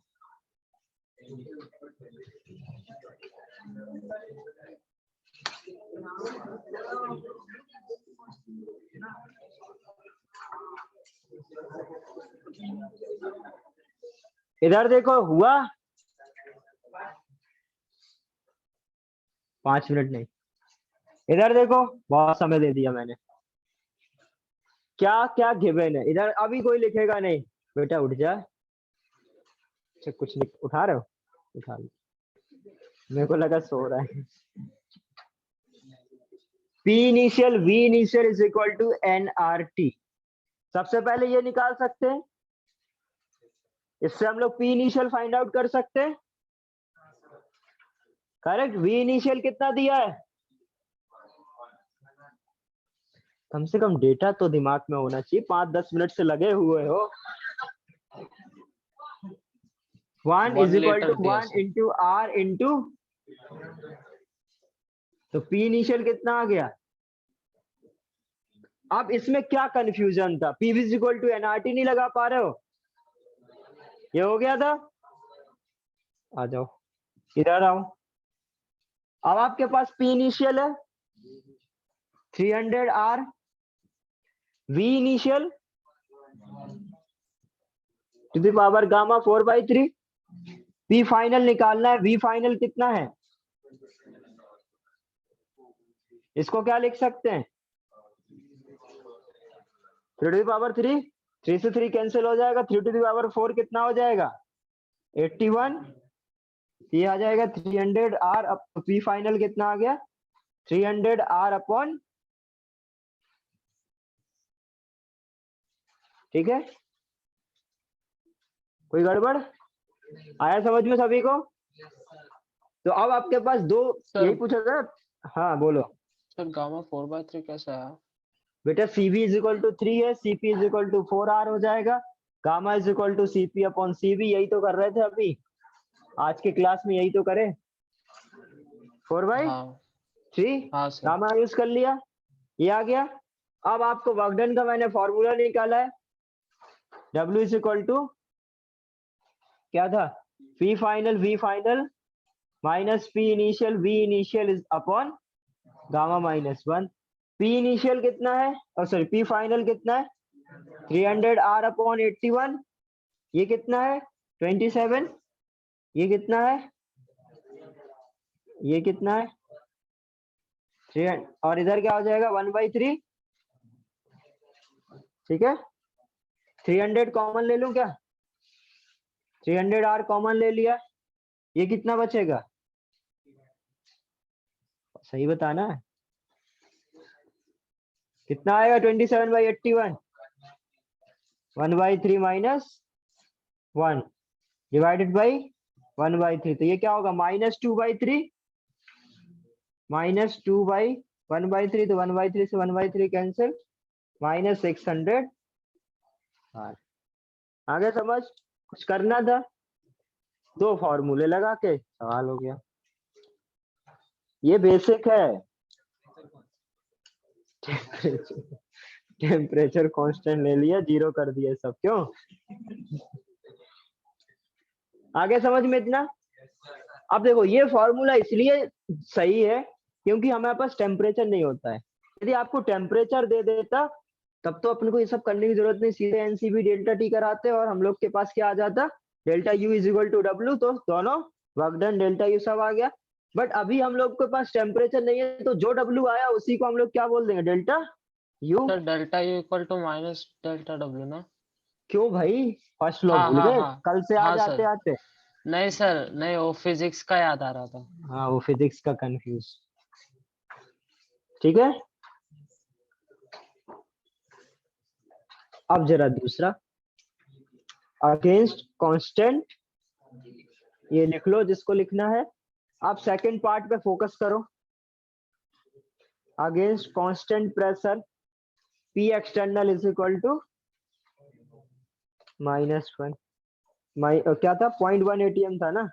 इधर देखो, हुआ 5 मिनट नहीं। इधर देखो, बहुत समय दे दिया मैंने। क्या क्या गिवन है इधर? अभी कोई लिखेगा नहीं बेटा, उठ जा। अच्छा कुछ लिख, उठा रहे हो? उठा लो, मेरे को लगा सो रहा है। P initial V initial is equal to nRT। सबसे पहले ये निकाल सकते हैं, इससे हम लोग P इनिशियल फाइंड आउट कर सकते हैं। करेक्ट। V इनिशियल कितना दिया है? कम से कम डेटा तो दिमाग में होना चाहिए। 5-10 मिनट से लगे हुए हो। 1 is equal to 1 into R into, तो P इनिशियल कितना आ गया? अब इसमें क्या कंफ्यूजन था? P is equal to NRT नहीं लगा पा रहे हो? ये हो गया था। आ जाओ, इधर आओ। अब आपके पास P इनिशियल है 300 R, V initial to the power gamma 4/3। P final निकालना है। V फाइनल कितना है? इसको क्या लिख सकते हैं? 3 टू द पावर 3, 3 से 3 कैंसिल हो जाएगा। 3 टू द पावर 4 कितना हो जाएगा? 81। ये आ जाएगा 300 R। अब P फाइनल कितना आ गया? 300 R अपॉन, ठीक है। कोई गड़बड़ आया समझ में सभी को? तो अब आपके पास दो, यही पूछा था। हाँ बोलो सर, गामा 4/3 कैसा है? बेटा, CV इज इक्वल टू 3 है, CP is equal to 4R हो जाएगा। Gamma is equal to CP upon CV। यही तो कर रहे थे अभी, आज के क्लास में यही तो करे। हाँ 4/3 हाँ सर। गामा यूज कर लिया, ये आ गया। अब आपको वर्क डन का मैंने फॉर्मूला निकाला है, W इज इक्वल टू क्या था, P final minus P initial, V initial is upon gamma -1। P initial कितना है, और सॉरी P फाइनल कितना है, 300 R अपॉन 81, ये कितना है 27, ये कितना है, ये कितना है 300, और इधर क्या हो जाएगा 1/3, ठीक है। 300 कॉमन ले लूं क्या, 300 R कॉमन ले लिया, ये कितना बचेगा, सही बताना है, कितना आएगा 27/81, 1/3 -1 डिवाइडेड बाई 1/3, तो ये क्या होगा -2/3, -2/1/3, तो 1/3 से 1/3 कैंसिल, -600। आगे समझ, कुछ करना था, दो फॉर्मूले लगा के सवाल हो गया, ये बेसिक है। टेम्परेचर कांस्टेंट ले लिया, 0 कर दिया सब, क्यों, आगे समझ में इतना। अब देखो ये फॉर्मूला इसलिए सही है क्योंकि हमारे पास टेम्परेचर नहीं होता है, यदि आपको टेम्परेचर दे देता तब तो अपन को ये सब करने की जरूरत नहीं, सीधे एनसीबी डेल्टा टी कराते और हम लोग के पास क्या आ जाता, delta U is equal to W, तो दोनों वर्क डन डेल्टा यू सब आ गया। बट अभी हम लोग के पास टेम्परेचर नहीं है, तो जो डब्ल्यू आया उसी को हम लोग क्या बोल देंगे, delta U. Sir delta U equal to minus delta W ना। क्यों भाई, फर्स्ट लॉ हाँ भूल हाँ गए हाँ कल से हाँ आज आते सर। आते। नहीं सर नहीं, वो फिजिक्स का याद आ रहा था। हाँ वो फिजिक्स का कंफ्यूज, ठीक है। अब जरा दूसरा, अगेंस्ट कांस्टेंट, ये लिख लो जिसको लिखना है। आप सेकंड पार्ट पे फोकस करो, against constant pressure P external is equal to -1, क्या था 0.1 ATM था ना,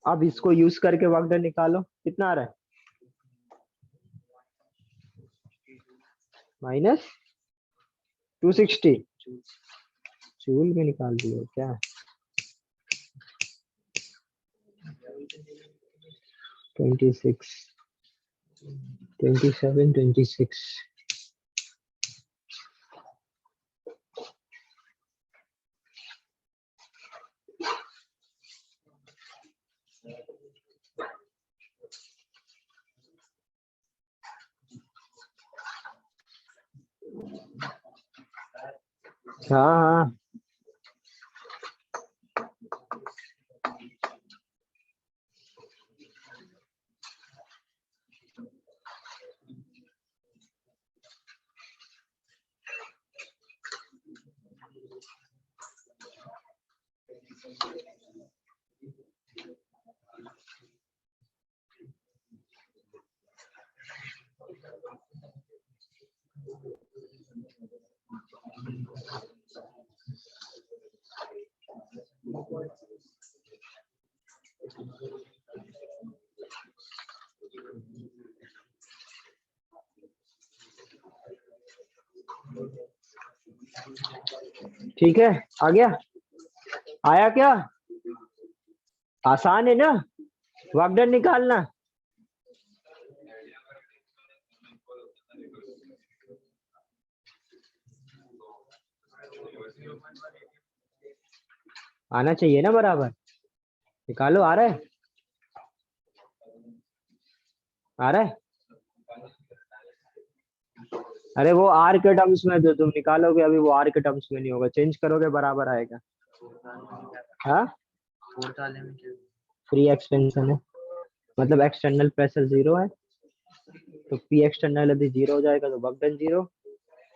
अब इसको यूज करके वर्क डन निकालो, कितना आ रहा है, -260 जूल में निकाल दिया क्या, 26 27 26, हाँ हाँ ठीक है, आ गया, आया क्या, आसान है ना वर्क डन निकालना। आना चाहिए ना बराबर, निकालो, आ रहा है, आ रहा है, अरे वो आर के टर्म्स में जो तुम निकालोगे अभी वो आर के टर्म्स में नहीं होगा, चेंज करोगे बराबर आएगा। हाँ फ्री एक्सपेंशन है, मतलब एक्सटर्नल प्रेशर 0 है, तो पी एक्सटर्नल यदि 0 हो जाएगा तो work done 0,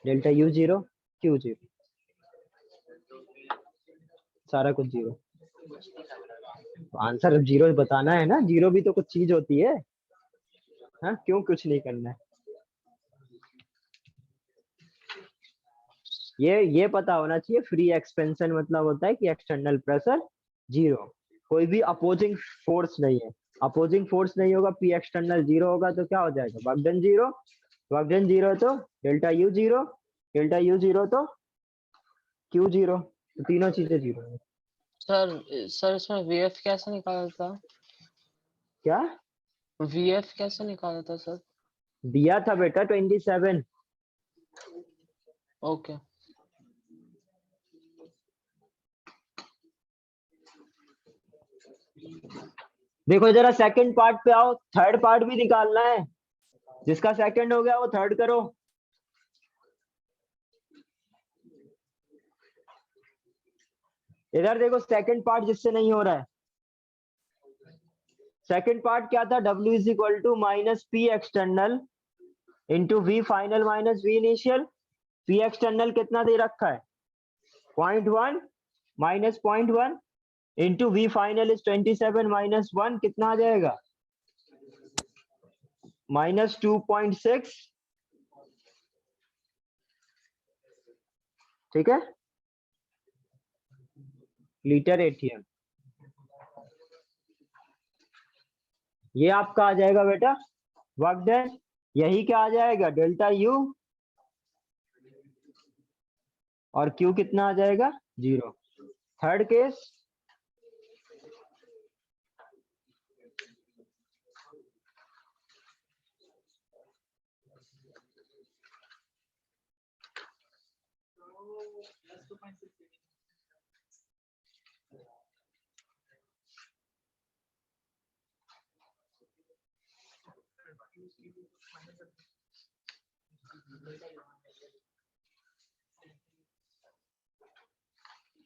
delta U 0, Q 0, सारा कुछ 0। आंसर 0 बताना है ना, 0 भी तो कुछ चीज होती है, हाँ क्यों कुछ नहीं करना है, ये पता होना चाहिए, फ्री एक्सपेंशन मतलब होता है कि एक्सटर्नल प्रेशर जीरो, कोई भी अपोजिंग फोर्स नहीं है। अपोजिंग फोर्स नहीं होगा, पी एक्सटर्नल जीरो होगा तो क्या हो जाएगा, work done zero, work done zero तो delta U zero, delta U zero तो क्यू जीरो, तो तीनों चीजें जीरो है। सर इसमें वीएफ कैसे निकाला था? क्या वीएफ कैसे निकाला था सर? दिया था बेटा 27। ओके। देखो जरा सेकंड पार्ट पे आओ, थर्ड पार्ट भी निकालना है, जिसका सेकंड हो गया वो थर्ड करो। इधर देखो सेकंड पार्ट जिससे नहीं हो रहा है, सेकंड पार्ट क्या था, W is equal to minus P external into V final minus V initial. P external कितना दे रखा है 0.1 minus 0.1 into V final is 27 minus 1, कितना आ जाएगा माइनस 2.6। ठीक है, लीटर एटीएम। ये आपका आ जाएगा बेटा वर्क डन, यही क्या आ जाएगा डेल्टा यू, और क्यू कितना आ जाएगा zero. Third case,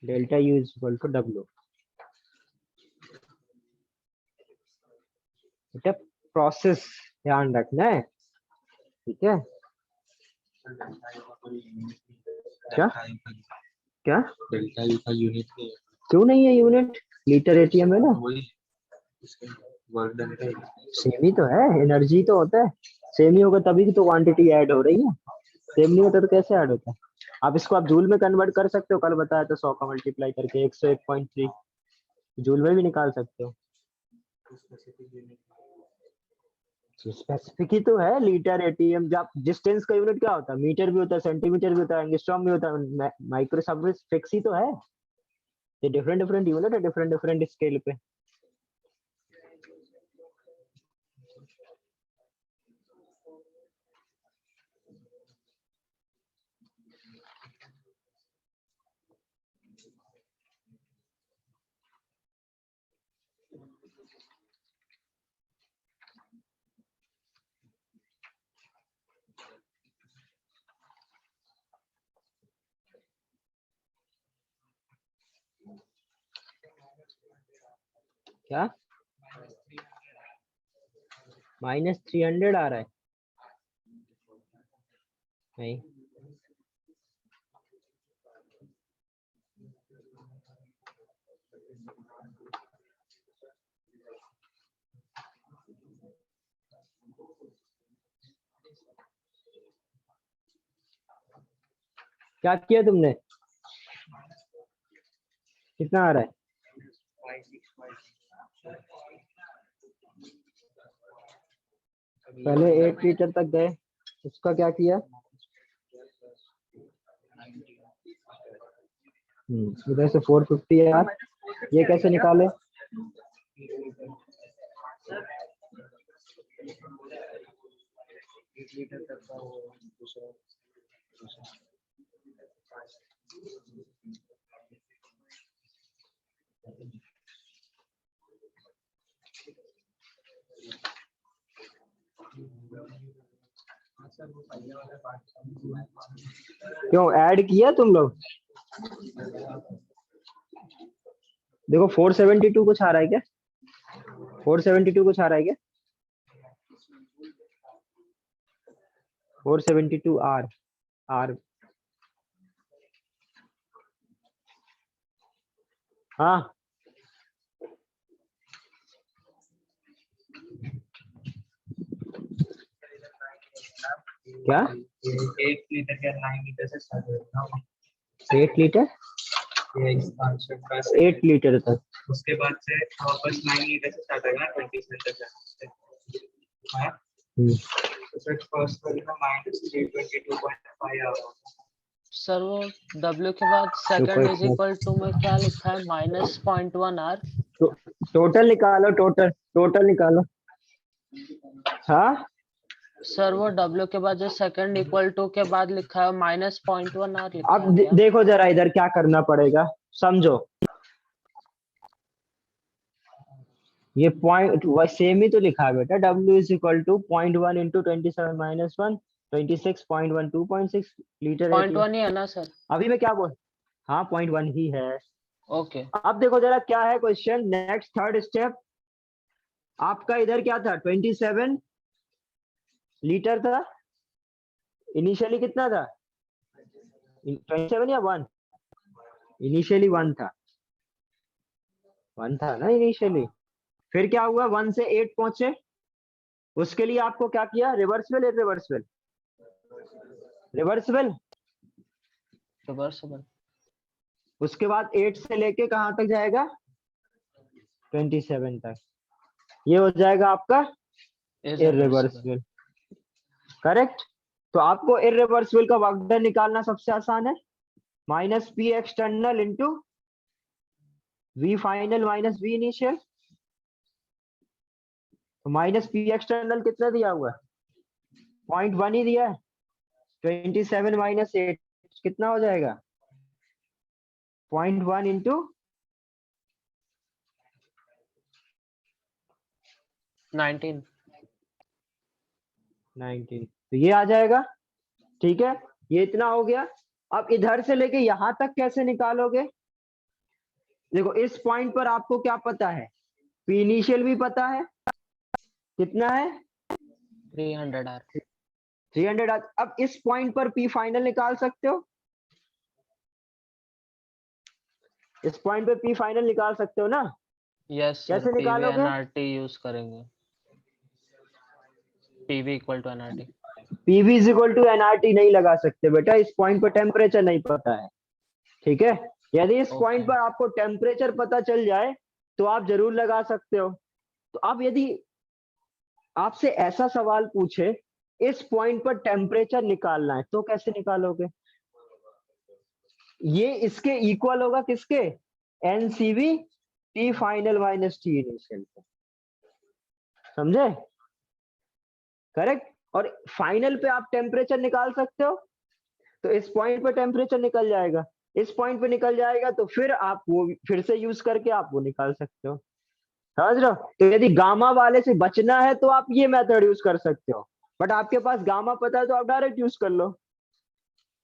delta U is equal to W. बेटा प्रोसेस ध्यान रखना है, ठीक है। क्या क्या डेल्टा यू का यूनिट नहीं है, क्यों नहीं है यूनिट, लीटर एटीएम है ना, वही इसके वर्क डन का सेम ही तो है, एनर्जी तो होता है, सेम ही होगा तभी तो क्वांटिटी ऐड हो रही है, सेम नहीं होता तो कैसे ऐड होता है। आप इसको आप जूल में कन्वर्ट कर सकते हो, कल बताया तो 100 का मल्टीप्लाई करके 101.3 जूल में भी निकाल सकते हो। स्पेसिफिक ही तो है लीटर एटीएम। जब डिस्टेंस का यूनिट क्या होता है, मीटर भी होता है, सेंटीमीटर भी होता है, एंगस्ट्रॉम भी होता है, माइक्रो सब फिक्स ही तो है। ये डिफरेंट डिफरेंट यूनिट है डिफरेंट डिफरेंट स्केल पे। क्या -300 आ रहा है, नहीं क्या किया तुमने, कितना आ रहा है, पहले 8 लीटर तक गए, उसका क्या किया, इधर से 450 यार, ये कैसे निकाले, क्यों ऐड किया तुम लोग, देखो 472 कुछ आ रहा है क्या, 472 कुछ आ रहा है क्या, 472 आर आर, हाँ क्या 8 लीटर या 9 लीटर से स्टार्ट होता है। 8 लीटर, ये एक्सपांशन का 8 लीटर तक। उसके बाद से वापस 9 लीटर से स्टार्ट होगा 27 तक जाना है। तो सर फर्स्ट वाले में -322.5 आ रहा है। सर वो W के बाद सेकंड इज इक्वल टू में क्या लिखा है -0.1 R। टोटल निकालो, टोटल निकालो। हाँ सर वो W के बाद जो सेकंड इक्वल टू के बाद लिखा है -0.1 R लिखा अब है क्या? देखो जरा इधर क्या करना पड़ेगा, समझो। ये पॉइंट सेम ही तो लिखा है बेटा, W is equal to 0.1 into 27 minus 1, 26.1 2.6 litre है। 0.1 ही है ना सर? अभी मैं क्या बोल, हाँ 0.1 ही है। ओके अब देखो जरा क्या है क्वेश्चन, नेक्स्ट थर्ड स्टेप। आपका इधर क्या था, 27 लीटर था इनिशियली, कितना था 27 या 1? इनिशियली 1 था, 1 था ना इनिशियली। फिर क्या हुआ, 1 से 8 पहुंचे, उसके लिए आपको क्या किया, रिवर्सिबल इररिवर्सिबल, रिवर्सिबल। रिवर्सिबल। उसके बाद 8 से लेके कहां तक जाएगा, 27 तक, ये हो जाएगा आपका इररिवर्सिबल। करेक्ट। तो आपको इररिवर्सिबल का वर्क डन निकालना सबसे आसान है, minus P external into V final minus V initial. तो माइनस पी एक्सटर्नल कितना दिया हुआ है, 0.1 ही दिया है। 27 माइनस 8 कितना हो जाएगा, 0.1 इंटू 19। 19, तो ये आ जाएगा। ठीक है, ये इतना हो गया। अब इधर से लेके यहां तक कैसे निकालोगे, देखो इस पॉइंट पर आपको क्या पता है, पी इनिशियल भी पता है, कितना है 300 R। 300। अब इस पॉइंट पर पी फाइनल निकाल सकते हो, इस पॉइंट पे पी फाइनल निकाल सकते हो ना। यस सर, कैसे PV निकालोगे, NRT यूज करेंगे। PV equal to NRT। PV is equal to NRT नहीं लगा सकते बेटा, इस पॉइंट पर टेम्परेचर नहीं पता है। ठीक है, यदि इस पॉइंट पर आपको टेम्परेचर पता चल जाए तो आप जरूर लगा सकते हो। तो अब यदि आपसे ऐसा सवाल पूछे, इस पॉइंट पर टेम्परेचर निकालना है, तो कैसे निकालोगे, ये इसके इक्वल होगा किसके, NCV T final minus T initial. समझे, करेक्ट। और फाइनल पे आप टेम्परेचर निकाल सकते हो, तो इस पॉइंट पे टेम्परेचर निकल जाएगा, इस पॉइंट पे निकल जाएगा, तो फिर आप वो फिर से यूज करके आप वो निकाल सकते हो। समझ रहे हो। तो यदि गामा वाले से बचना है तो आप ये मेथड यूज कर सकते हो, बट आपके पास गामा पता है तो आप डायरेक्ट यूज कर लो,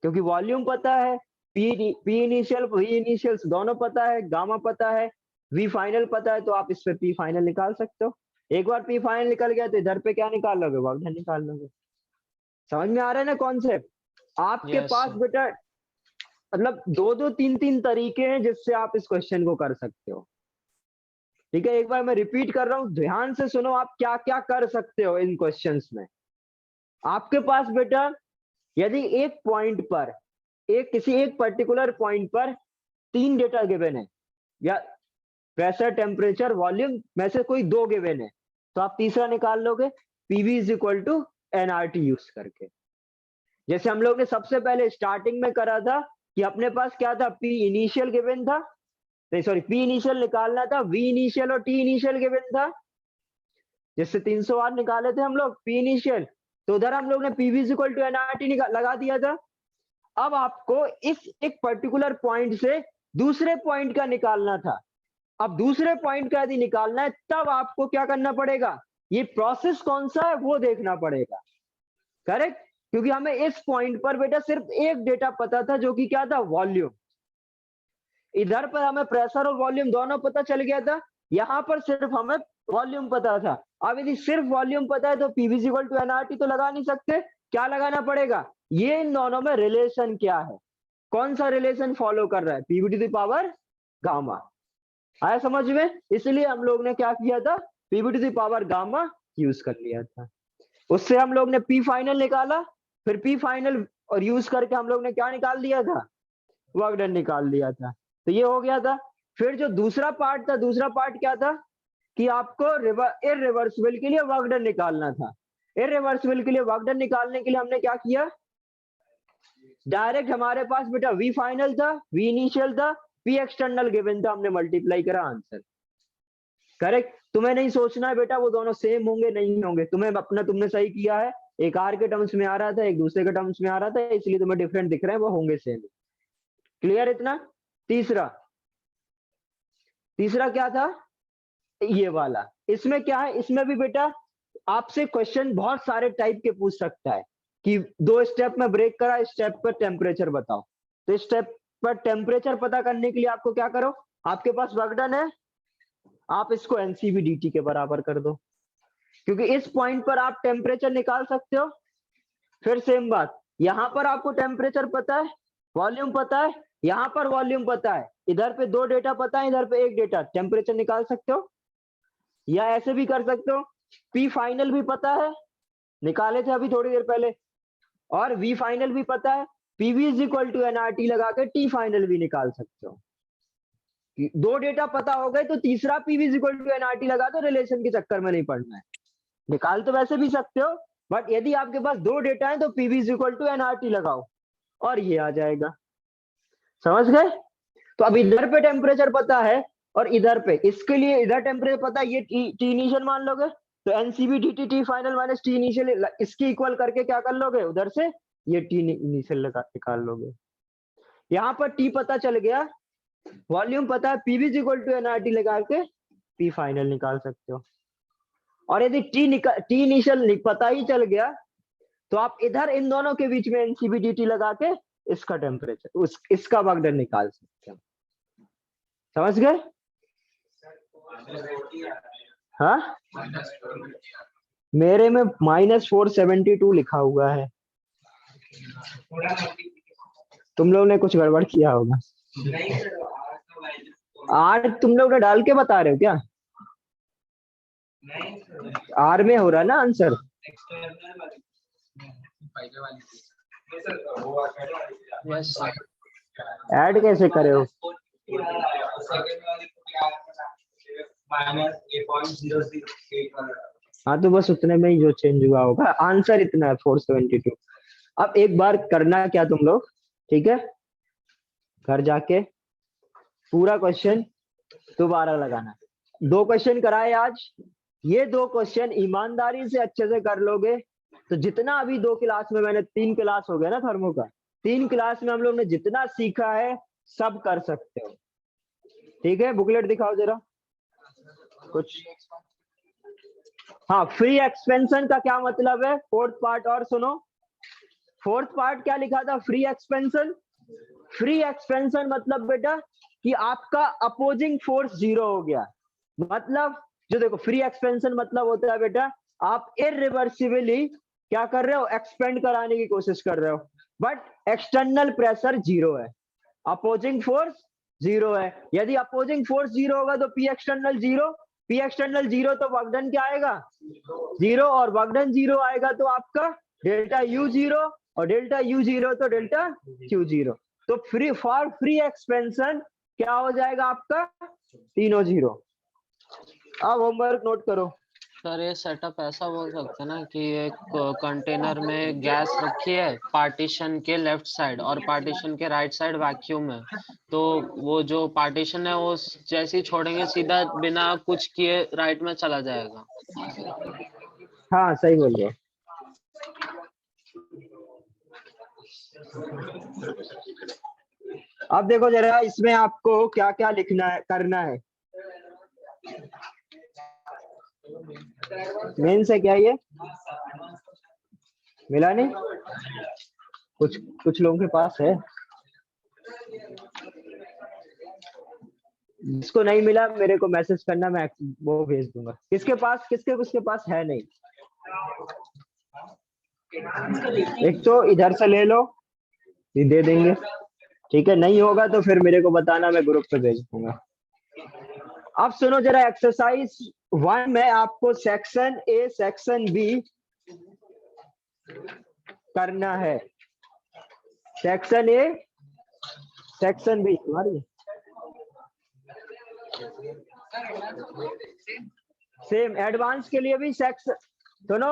क्योंकि वॉल्यूम पता है, पी इनिशियल वी इनिशियल्स दोनों पता है, गामा पता है, वी फाइनल पता है, तो आप इस पे पी फाइनल निकाल सकते हो। एक बार पी फाइनल निकल गया तो इधर पे क्या निकाल लोगे, वर्क डन निकाल लोगे। समझ में आ रहा है ना कॉन्सेप्ट। आपके Yes, पास sir. बेटा मतलब 2-2 3-3 तरीके हैं जिससे आप इस क्वेश्चन को कर सकते हो। ठीक है, एक बार मैं रिपीट कर रहा हूं, ध्यान से सुनो, आप क्या क्या कर सकते हो इन क्वेश्चंस में। आपके पास बेटा यदि एक पॉइंट पर, किसी एक पर्टिकुलर पॉइंट पर 3 डेटा गिवन है, या प्रेशर टेम्परेचर वॉल्यूम में से कोई 2 गिवन है, तो आप तीसरा निकाल लोगे PV is equal to NRT use करके। जैसे हम लोग ने सबसे पहले स्टार्टिंग में करा था कि अपने पास क्या था, पी इनिशियल गिवन था, नहीं सॉरी, पी इनिशियल निकालना था, वी इनिशियल और टी इनिशियल गिवन था, जिससे 300 वाट निकाले थे हम लोग पी इनिशियल। तो उधर हम लोग ने PV is equal to NRT लगा दिया था। अब आपको इस एक पर्टिकुलर पॉइंट से दूसरे पॉइंट का निकालना था। अब दूसरे पॉइंट का यदि निकालना है तब आपको क्या करना पड़ेगा, ये प्रोसेस कौन सा है वो देखना पड़ेगा। करेक्ट, क्योंकि हमें इस पॉइंट पर बेटा सिर्फ एक डेटा पता था, जो कि क्या था, वॉल्यूम। इधर पर हमें प्रेशर और वॉल्यूम दोनों पता चल गया था, यहां पर सिर्फ हमें वॉल्यूम पता था। अब यदि सिर्फ वॉल्यूम पता है तो PV is equal to NRT तो लगा नहीं सकते, क्या लगाना पड़ेगा, ये इन दोनों में रिलेशन क्या है, कौन सा रिलेशन फॉलो कर रहा है, PV to the power gamma. आया समझ में, इसलिए हम लोग ने क्या किया था, PV to the power gamma use कर लिया था। उससे हम लोग ने पी फाइनल निकाला, फिर पी फाइनल और यूज करके हम लोग ने क्या निकाल दिया था, वर्क डन निकाल दिया था, तो ये हो गया था। फिर जो दूसरा पार्ट था, दूसरा पार्ट क्या था कि आपको इररिवर्सिबल के लिए वर्क डन निकालना था। इररिवर्सिबल के लिए वर्क डन निकालने के लिए हमने क्या किया, डायरेक्ट हमारे पास बेटा वी फाइनल था, वी इनिशियल था, पी एक्सटर्नल गिवन था, हमने मल्टीप्लाई करा आंसर। करेक्ट। तुम्हें नहीं सोचना है बेटा वो दोनों सेम होंगे नहीं होंगे, तुम्हें अपना तुमने सही किया है, एक आर के टर्म्स में आ रहा था, एक दूसरे के टर्म्स में आ रहा था, इसलिए तुम्हें डिफरेंट दिख रहे हैं, वो होंगे सेम। क्लियर इतना। तीसरा क्या था, ये वाला। इसमें क्या है, इसमें भी बेटा आपसे क्वेश्चन बहुत सारे टाइप के पूछ सकता है कि 2 स्टेप में ब्रेक करा, स्टेप पर टेम्परेचर बताओ। तो स्टेप पर टेम्परेचर पता करने के लिए आपको क्या करो, आपके पास वर्क डन है, आप इसको एनसीवी डीटी के बराबर कर दो, क्योंकि इस पॉइंट पर आप टेम्परेचर निकाल सकते हो। फिर सेम बात, यहां पर आपको टेम्परेचर पता है, वॉल्यूम पता है, यहां पर वॉल्यूम पता है, इधर पे 2 डेटा पता है, इधर पे 1 डेटा, टेम्परेचर निकाल सकते हो। या ऐसे भी कर सकते हो, पी फाइनल भी पता है, निकाले थे अभी थोड़ी देर पहले, और वी फाइनल भी पता है, PV is equal to NRT लगा के टी फाइनल भी निकाल सकते हो। 2 डेटा पता हो गए तो तीसरा PV is equal to NRT लगा दो, रिलेशन के चक्कर में नहीं पड़ना है। निकाल तो वैसे भी सकते हो, बट यदि आपके पास 2 डेटा है तो PV is equal to NRT लगाओ और ये आ जाएगा। समझ गए। तो अब इधर पे टेम्परेचर पता है और इधर पे, इसके लिए इधर टेम्परेचर पता है, ये टी इनिशियल मान लोगे, तो NCB T T final minus T initial इसकी इक्वल करके क्या कर लोगे, उधर से ये टी इनिशियल निकाल लोगे। यहाँ पर टी पता चल गया, वॉल्यूम पता है, PV is equal to NRT लगा के पी फाइनल निकाल सकते हो। और यदि टी इनिशियल पता ही चल गया तो आप इधर इन दोनों के बीच में एनसीबी डी लगा के इसका टेम्परेचर इसका वर्क डन निकाल सकते हैं। समझ गए। हाँ मेरे में -472 लिखा हुआ है, तुम लोग ने कुछ गड़बड़ किया होगा। आर तुम लोग ने डाल के बता रहे हो क्या, आर में हो रहा है ना आंसर। Yes sir. ऐड कैसे करे हो, हाँ तो बस उतने में ही जो चेंज हुआ होगा, आंसर इतना है 472। अब एक बार करना क्या तुम लोग, ठीक है, घर जाके पूरा क्वेश्चन दोबारा लगाना। 2 क्वेश्चन कराए आज, ये 2 क्वेश्चन ईमानदारी से अच्छे से कर लोगे तो जितना अभी 2 क्लास में, मैंने 3 क्लास हो गया ना थर्मो का, 3 क्लास में हम लोग ने जितना सीखा है सब कर सकते हो। ठीक है, बुकलेट दिखाओ जरा कुछ। हाँ, फ्री एक्सपेंशन का क्या मतलब है, 4th पार्ट और सुनो। 4th पार्ट क्या लिखा था, फ्री एक्सपेंशन। फ्री एक्सपेंशन मतलब बेटा कि आपका अपोजिंग फोर्स 0 हो गया। मतलब जो देखो फ्री एक्सपेंशन मतलब होता है बेटा आप इररिवर्सिबली क्या कर रहे हो, एक्सपेंड कराने की कोशिश कर रहे हो, बट एक्सटर्नल प्रेशर 0 है, अपोजिंग फोर्स 0 है। यदि अपोजिंग फोर्स 0 होगा तो पी एक्सटर्नल 0, पी एक्सटर्नल 0 तो वर्क डन क्या आएगा 0, और वर्क डन 0 आएगा तो आपका डेल्टा यू 0, और डेल्टा यू 0 तो डेल्टा क्यू 0। तो फॉर फ्री एक्सपेंशन क्या हो जाएगा आपका, तीनों 0। अब होमवर्क नोट करो। सर ये सेटअप ऐसा बोल सकते हैं ना कि एक कंटेनर में गैस रखी है, पार्टीशन के लेफ्ट साइड और पार्टीशन के राइट साइड वैक्यूम है, तो वो जो पार्टीशन है वो जैसे ही छोड़ेंगे सीधा बिना कुछ किए राइट में चला जाएगा। हाँ सही बोल रहे हो। अब देखो जरा इसमें आपको क्या क्या लिखना है, करना है। मेन से क्या ये मिला नहीं, कुछ लोगों के पास है, जिसको नहीं मिला मेरे को मैसेज करना, मैं वो भेज दूंगा। किसके पास है नहीं, एक तो इधर से ले लो, ये दे देंगे, ठीक है, नहीं होगा तो फिर मेरे को बताना, मैं ग्रुप पे भेज दूंगा। अब सुनो जरा, एक्सरसाइज 1 में आपको सेक्शन ए सेक्शन बी करना है। सेक्शन ए सेक्शन भी तुम्हारी सेम। एडवांस के लिए भी सेक्शन दोनों